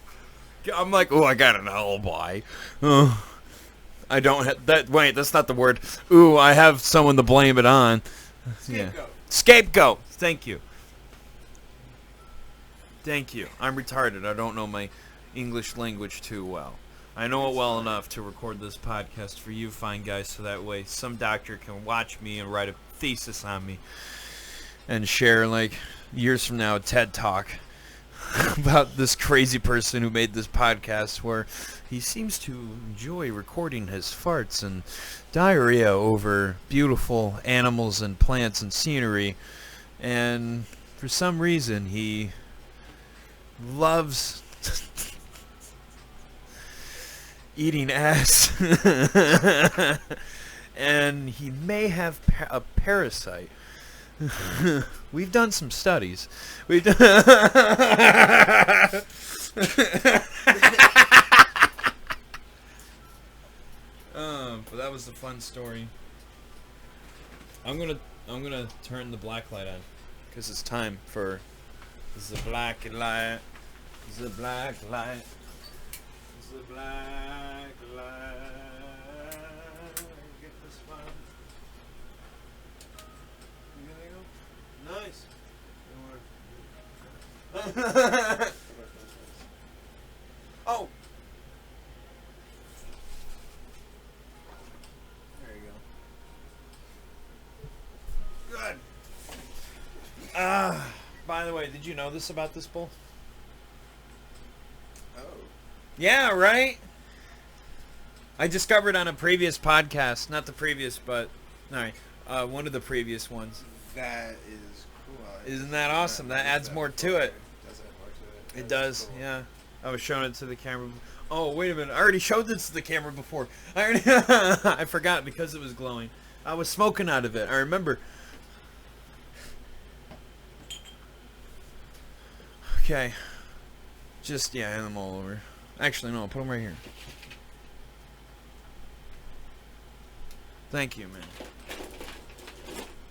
I'm like, I got an alibi. I don't have that. Wait, that's not the word. I have someone to blame it on. Scapegoat. Yeah. Scapegoat. Thank you. Thank you. I'm retarded. I don't know my English language too well. I know it well enough to record this podcast for you fine guys, so that way some doctor can watch me and write a thesis on me and share, like, years from now, a TED Talk about this crazy person who made this podcast where he seems to enjoy recording his farts and diarrhea over beautiful animals and plants and scenery, and for some reason he loves eating ass. And he may have a parasite. We've done some studies. But that was a fun story. I'm gonna turn the black light on because it's time for the black light. The black light. The black light. Get this one. Nice. Oh. There you go. Good. By the way, did you know this about this bowl? Oh. Yeah, right? I discovered on a previous podcast, not the previous, but, alright, one of the previous ones. That is cool. Isn't that awesome? That adds more to it. Does add more to it. It does, Cool. yeah. I was showing it to the camera. Oh, wait a minute. I already showed this to the camera before. I forgot because it was glowing. I was smoking out of it. I remember. Okay. Just, yeah, hand them all over. Actually, no, I'll put them right here. Thank you, man.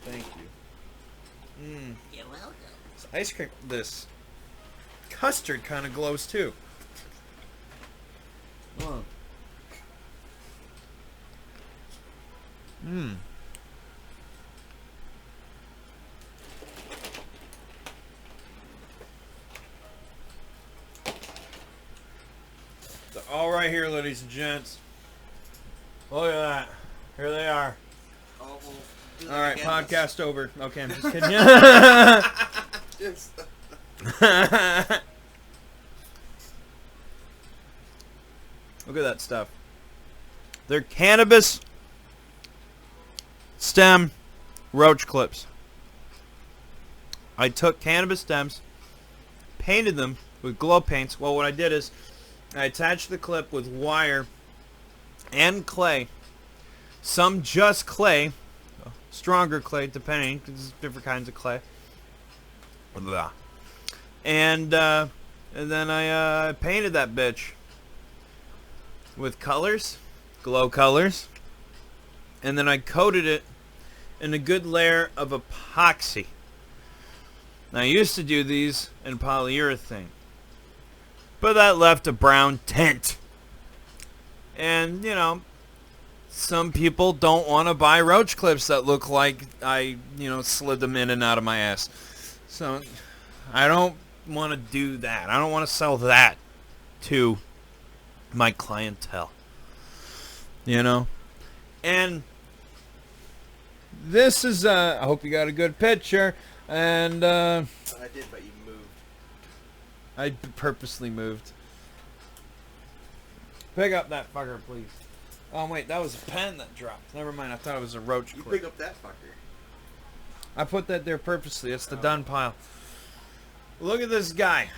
Thank you. You're welcome. This ice cream, this custard kind of glows too. Oh. They're all right here, ladies and gents. Look at that. Here they are. Oh, we'll do All that right, again. podcast over. Okay, I'm just kidding. Yes. Look at that stuff. They're cannabis stem roach clips. I took cannabis stems, painted them with glow paints. Well, what I did is I attached the clip with wire and clay. Some just clay, stronger clay, depending, because there's different kinds of clay. Blah. And then I painted that bitch with colors, glow colors, and then I coated it in a good layer of epoxy. Now, I used to do these in polyurethane, but that left a brown tint. And, you know, some people don't want to buy roach clips that look like I, slid them in and out of my ass. So, I don't want to do that. I don't want to sell that to my clientele. And this is, I hope you got a good picture. And, I did, but you moved. I purposely moved. Pick up that fucker, please. Oh, wait, that was a pen that dropped. Never mind, I thought it was a roach You clip. pick up that fucker. I put that there purposely. It's the done pile. Look at this guy.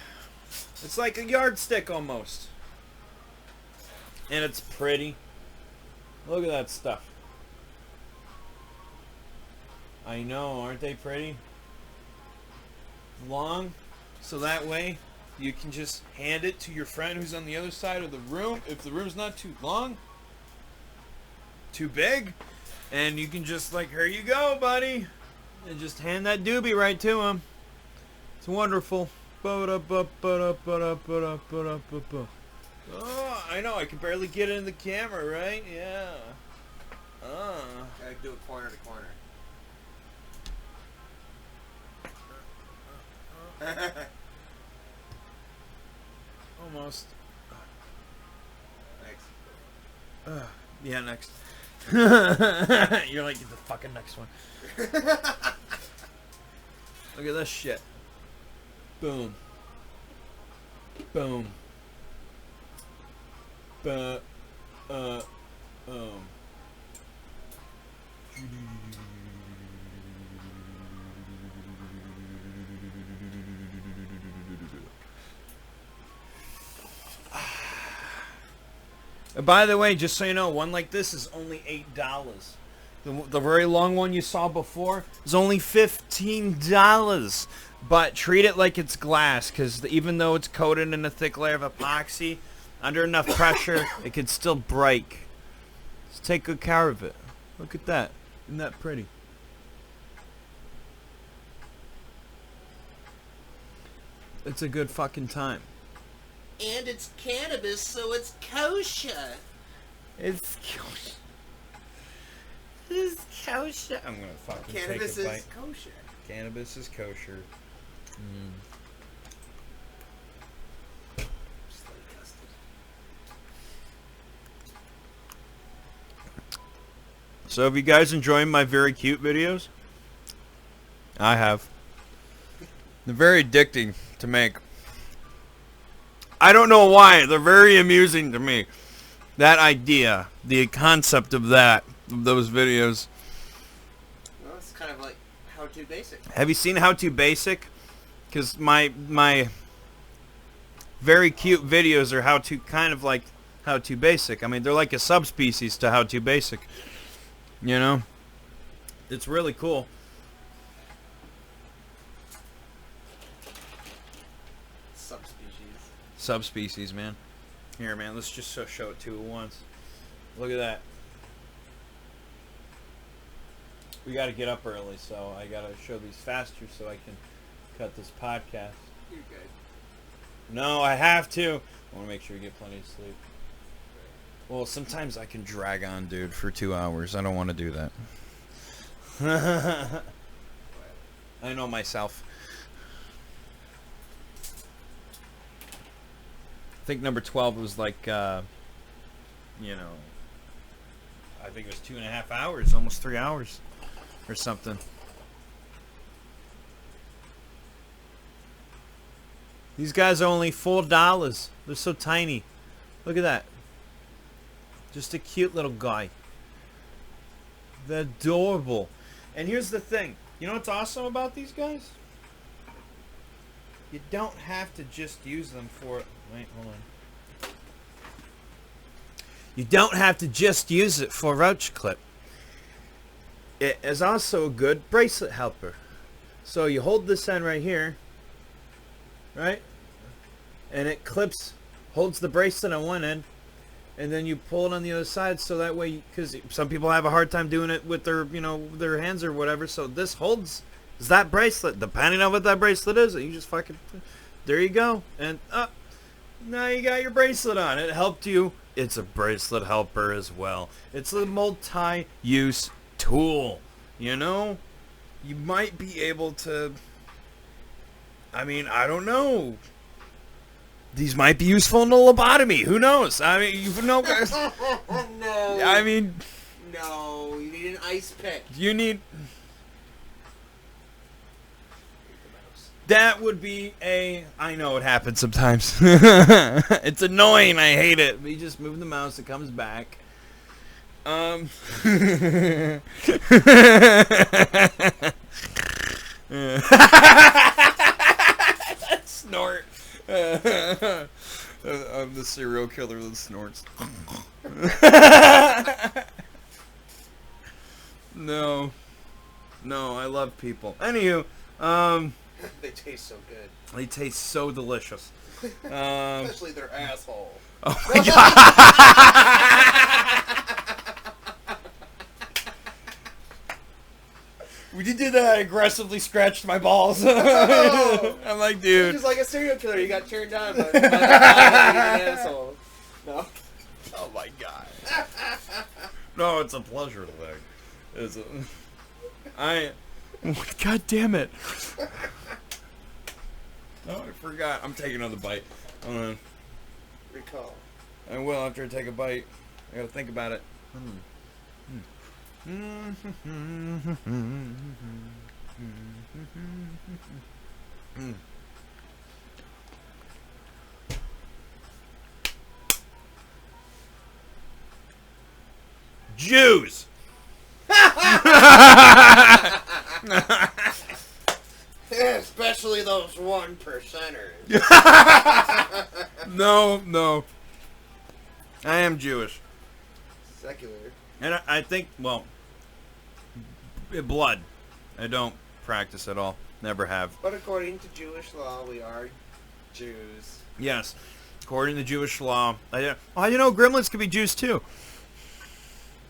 It's like a yardstick almost. And it's pretty. Look at that stuff. I know, aren't they pretty? Long, so that way you can just hand it to your friend who's on the other side of the room. If the room's not too long, too big, and you can just like, here you go, buddy, and just hand that doobie right to him. It's wonderful. Oh, I know, I can barely get it in the camera, right? Yeah. Gotta do it corner to corner. Almost. Next. Yeah, next. You're like, the fucking next one. Look at this shit. Boom. Boom. By the way, just so you know, one like this is only $8. The very long one you saw before is only $15. But treat it like it's glass, because even though it's coated in a thick layer of epoxy, under enough pressure, it could still break. Just take good care of it. Look at that. Isn't that pretty? It's a good fucking time. And it's cannabis, so it's kosher. It's kosher. It's kosher. I'm gonna fucking Cannabis take a is bite. kosher. Cannabis is kosher. Slightly custard. So have you guys enjoying my very cute videos? I have. They're very addicting to make. I don't know why. They're very amusing to me. That idea, the concept of those videos. Well, it's kind of like How To Basic. Have you seen How To Basic? Because my very cute videos are kind of like How To Basic. I mean, they're like a subspecies to How To Basic. You know? It's really cool. Subspecies, man. Here, man, let's just show it to you once. Look at that. We got to get up early, so I got to show these faster so I can cut this podcast. You're good. No, I have to. I want to make sure you get plenty of sleep. Well, sometimes I can drag on, dude, for 2 hours. I don't want to do that. I know myself. I think number 12 was like, I think it was 2.5 hours, almost 3 hours or something. These guys are only $4. They're so tiny. Look at that. Just a cute little guy. They're adorable. And here's the thing. You know what's awesome about these guys? You don't have to just use them for... Wait, hold on. You don't have to just use it for roach clip. It is also a good bracelet helper. So you hold this end right here, right? And it clips, holds the bracelet on one end, and then you pull it on the other side so that way, because some people have a hard time doing it with their, their hands or whatever. So this holds that bracelet, depending on what that bracelet is. And you just fucking, there you go. And now you got your bracelet on. It helped you. It's a bracelet helper as well. It's a multi-use tool. You might be able to, I don't know. These might be useful in a lobotomy. Who knows? No. No, you need an ice pick. You need... That would be I know it happens sometimes. It's annoying. I hate it. But you just move the mouse. It comes back. That snort. I'm the serial killer that snorts. No, I love people. Anywho, They taste so good. they taste so delicious. Especially their asshole. Oh my god! When you did that, I aggressively scratched my balls. I'm like, dude. Just like a serial killer, you got turned on by an asshole. No. Oh my god. No, it's a pleasure thing. God damn it. Oh, I forgot. I'm taking another bite. Hold on. Recall. I will after I take a bite. I gotta think about it. Jews! Especially those 1%ers. No. I am Jewish. Secular. And I think, well, blood. I don't practice at all. Never have. But according to Jewish law, we are Jews. Yes. According to Jewish law. Gremlins could be Jews too.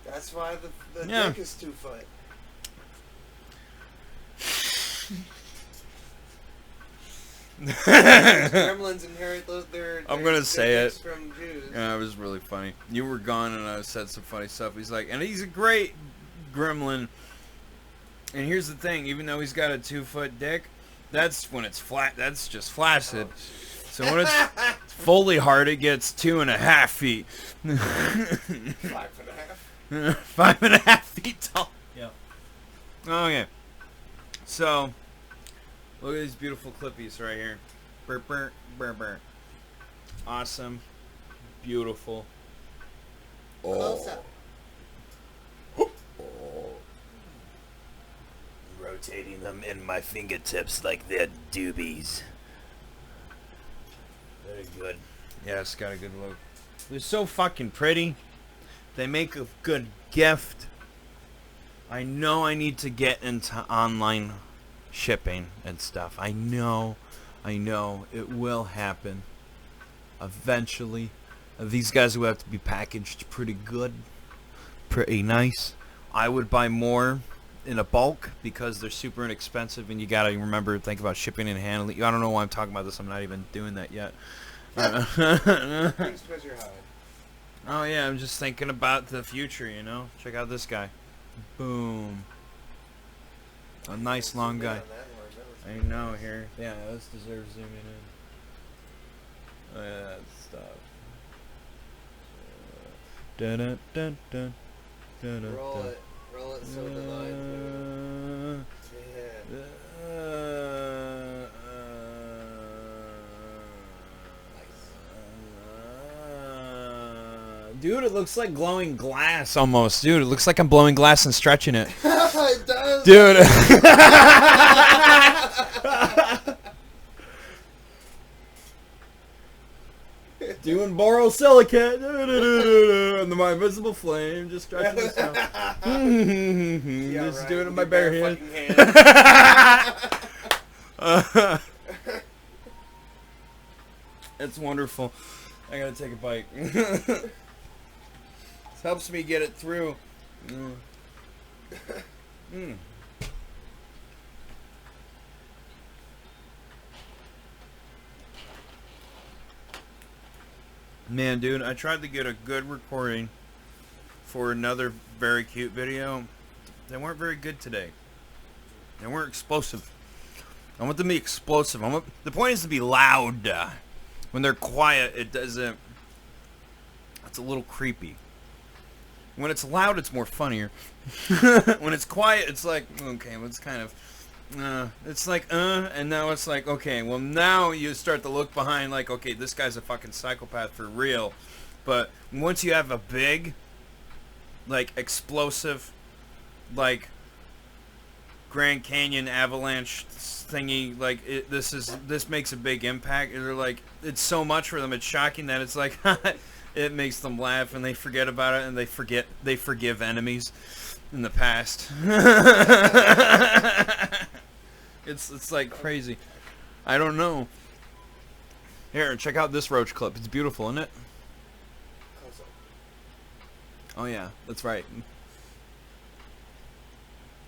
That's why the Yeah. dick is 2 foot. Gremlins inherit their I'm gonna say dicks it. from Jews. Yeah, it was really funny. You were gone and I said some funny stuff. He's like, and he's a great gremlin. And here's the thing, even though he's got a 2-foot dick, that's when it's flat. That's just flaccid. So when it's fully hard, it gets 2.5 feet. 5.5. 5.5 feet tall. Yeah. Okay. So, look at these beautiful clippies right here. Burr, burr, burr, burr. Awesome. Beautiful. Close up. Rotating them in my fingertips like they're doobies. Very good. Yeah, it's got a good look. They're so fucking pretty. They make a good gift. I know I need to get into online shipping and stuff. I know it will happen eventually. These guys will have to be packaged pretty good, pretty nice. I would buy more in a bulk because they're super inexpensive, and you gotta remember, think about shipping and handling. I don't know why I'm talking about this. I'm not even doing that yet. Thanks because you're high. Oh yeah, I'm just thinking about the future, you know. Check out this guy. Boom. A nice long guy. I know here. Yeah, this deserves zooming in. Oh yeah, that stuff. Dun dun dun dun dun dun. Roll it so the line. Yeah. Dude, it looks like glowing glass almost. Dude, it looks like I'm blowing glass and stretching it. It does. Dude. Doing borosilicate. And my invisible flame just stretching this out. Yeah, just right. doing it in With my your bare hand. fucking It's wonderful. I gotta take a bite. This helps me get it through. Man, dude, I tried to get a good recording for another very cute video. They weren't very good today. They weren't explosive. I want them to be explosive. The point is to be loud. When they're quiet, it doesn't... It's a little creepy. When it's loud, it's more funnier. When it's quiet, it's like, okay, well, it's kind of... it's like, and now it's like, okay, well, now you start to look behind, like, okay, this guy's a fucking psychopath for real. But once you have a big, like, explosive, like, Grand Canyon avalanche thingy, like, this makes a big impact. They're like, it's so much for them, it's shocking that it's like, it makes them laugh, and they forget about it, and they forgive enemies in the past. It's like crazy. I don't know. Here, check out this roach clip. It's beautiful, isn't it? Oh yeah, that's right.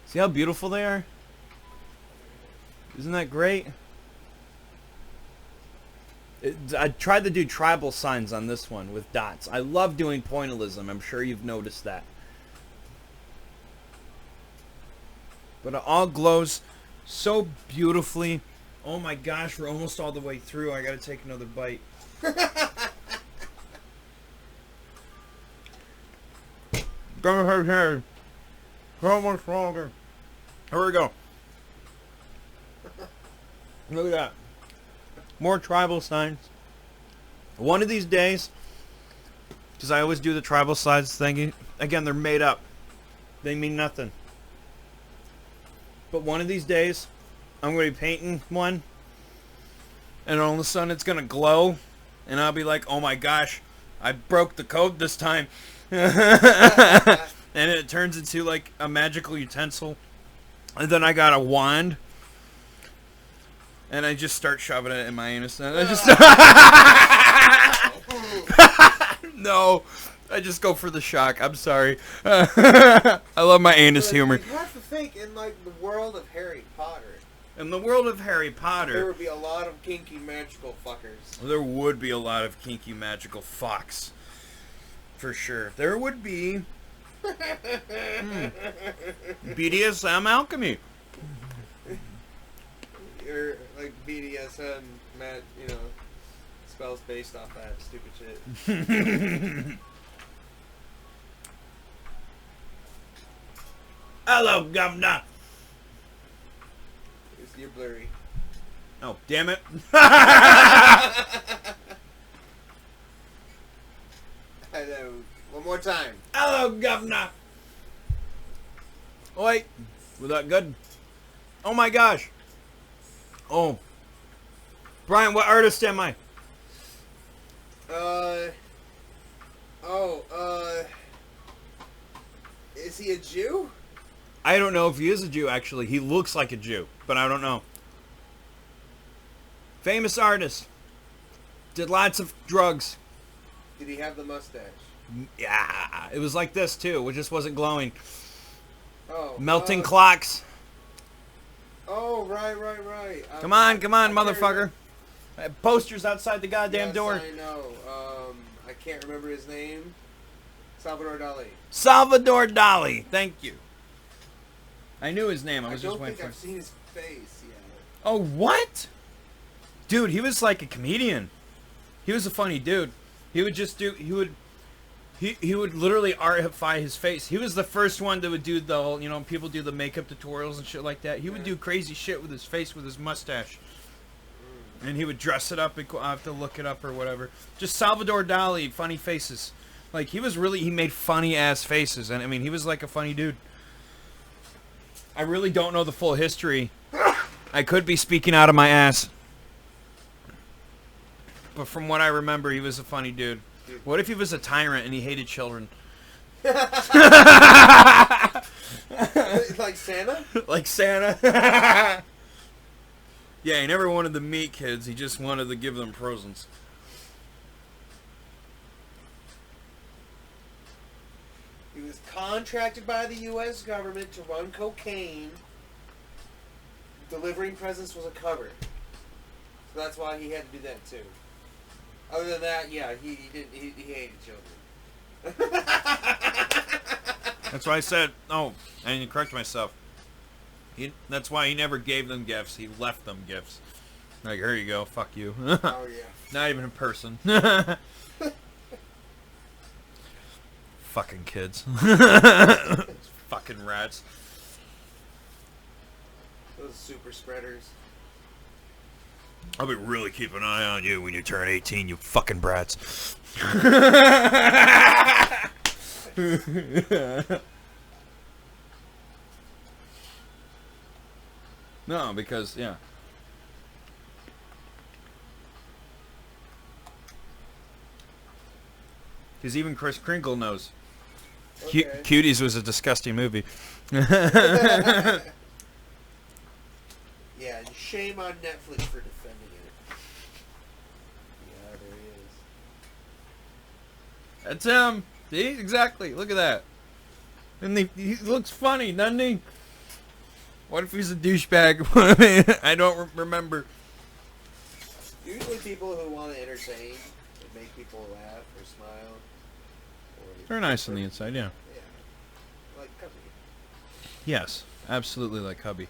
See how beautiful they are? Isn't that great? I tried to do tribal signs on this one with dots. I love doing pointillism. I'm sure you've noticed that. But it all glows so beautifully. Oh my gosh, we're almost all the way through. I gotta take another bite. Go ahead, here. So much longer. Here we go. Look at that. More tribal signs. One of these days, because I always do the tribal signs thingy. Again, they're made up. They mean nothing. But one of these days, I'm going to be painting one, and all of a sudden it's going to glow, and I'll be like, oh my gosh, I broke the code this time. And it turns into like a magical utensil. And then I got a wand, and I just start shoving it in my anus. And I just no, I just go for the shock. I'm sorry. I love my anus humor. You have to think in like the world of Harry Potter. In the world of Harry There Potter, would be a lot of kinky magical fuckers. there would be a lot of kinky magical fucks. For sure. There would be BDSM alchemy. Or like BDSM, spells based off that stupid shit. Hello, Governor. You're blurry. Oh, damn it. One more time. Hello, governor. Oh, wait. Was that good? Oh, my gosh. Oh. Brian, what artist am I? Is he a Jew? I don't know if he is a Jew, actually. He looks like a Jew, but I don't know. Famous artist. Did lots of drugs. Did he have the mustache? Yeah. It was like this, too. It just wasn't glowing. Oh. Melting clocks. Oh, right. Come on, motherfucker. Posters outside the goddamn yes, door. I know. I can't remember his name. Salvador Dali. Salvador Dali. Thank you. I knew his name. I was just don't waiting think for I've seen his face yet. Oh, what? Dude, he was like a comedian. He was a funny dude. He would just do... He would literally artify his face. He was the first one that would do the whole... You know, people do the makeup tutorials and shit like that. He would do crazy shit with his face, with his mustache. And he would dress it up. And I have to look it up or whatever. Just Salvador Dali, funny faces. Like, he was really... He made funny-ass faces. And, I mean, he was like a funny dude. I really don't know the full history. I could be speaking out of my ass. But from what I remember, he was a funny dude. What if he was a tyrant and he hated children? Like Santa? Like Santa? Yeah, he never wanted to meet kids. He just wanted to give them presents. He was contracted by the U.S. government to run cocaine. Delivering presents was a cover. So that's why he had to do that, too. Other than that, yeah, he hated children. That's why I said, oh, I need to correct myself. That's why he never gave them gifts. He left them gifts. Like, here you go, fuck you. Oh, yeah. Not even in person. Fucking kids. Fucking rats. Those super spreaders. I'll be really keeping an eye on you when you turn 18, you fucking brats. No, because, yeah. Because even Chris Kringle knows. Okay. Cuties was a disgusting movie. Yeah, and shame on Netflix for defending it. Yeah, there he is. That's him. See? Exactly. Look at that. And he looks funny, doesn't he? What if he's a douchebag? I don't remember. Usually people who want to entertain and make people laugh or smile. Or They're nice on the inside, yeah. Yeah. Like Cubby. Yes, absolutely like Cubby.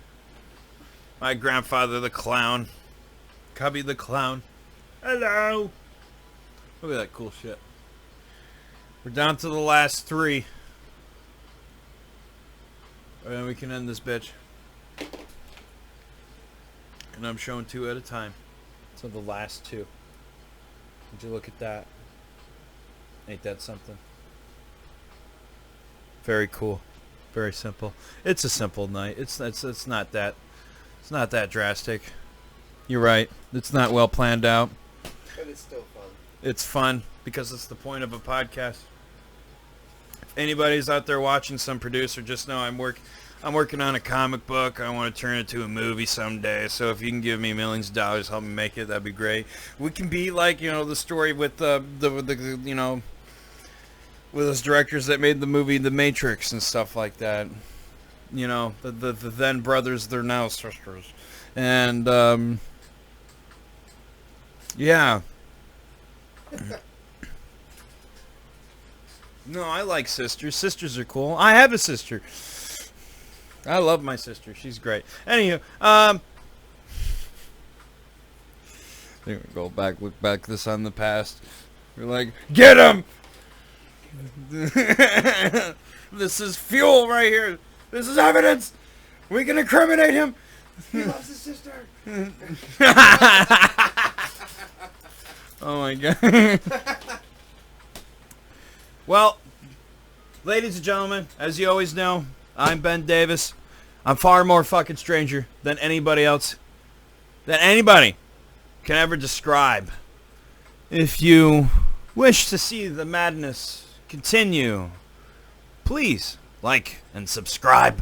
My grandfather the clown. Cubby the clown. Hello. Look at that cool shit. We're down to the last 3. And then we can end this bitch. And I'm showing 2 at a time. So the last 2. Would you look at that? Ain't that something? Very cool. Very simple. It's a simple night. It's not that drastic. You're right. It's not well planned out. But it's still fun. It's fun because it's the point of a podcast. If anybody's out there watching, some producer, just know I'm working on a comic book. I want to turn it to a movie someday. So if you can give me millions of dollars, help me make it. That'd be great. We can be like, the story with the with those directors that made the movie The Matrix and stuff like that. The then brothers, they're now sisters. And yeah. No, I like sisters. Sisters are cool. I have a sister. I love my sister. She's great. Anywho, look back this on the past. We're like, get him! This is fuel right here. This is evidence. We can incriminate him. He loves his sister. Oh my god. Well, ladies and gentlemen, as you always know, I'm Ben Davis. I'm far more fucking stranger than anybody else, than anybody can ever describe. If you wish to see the madness continue, please like and subscribe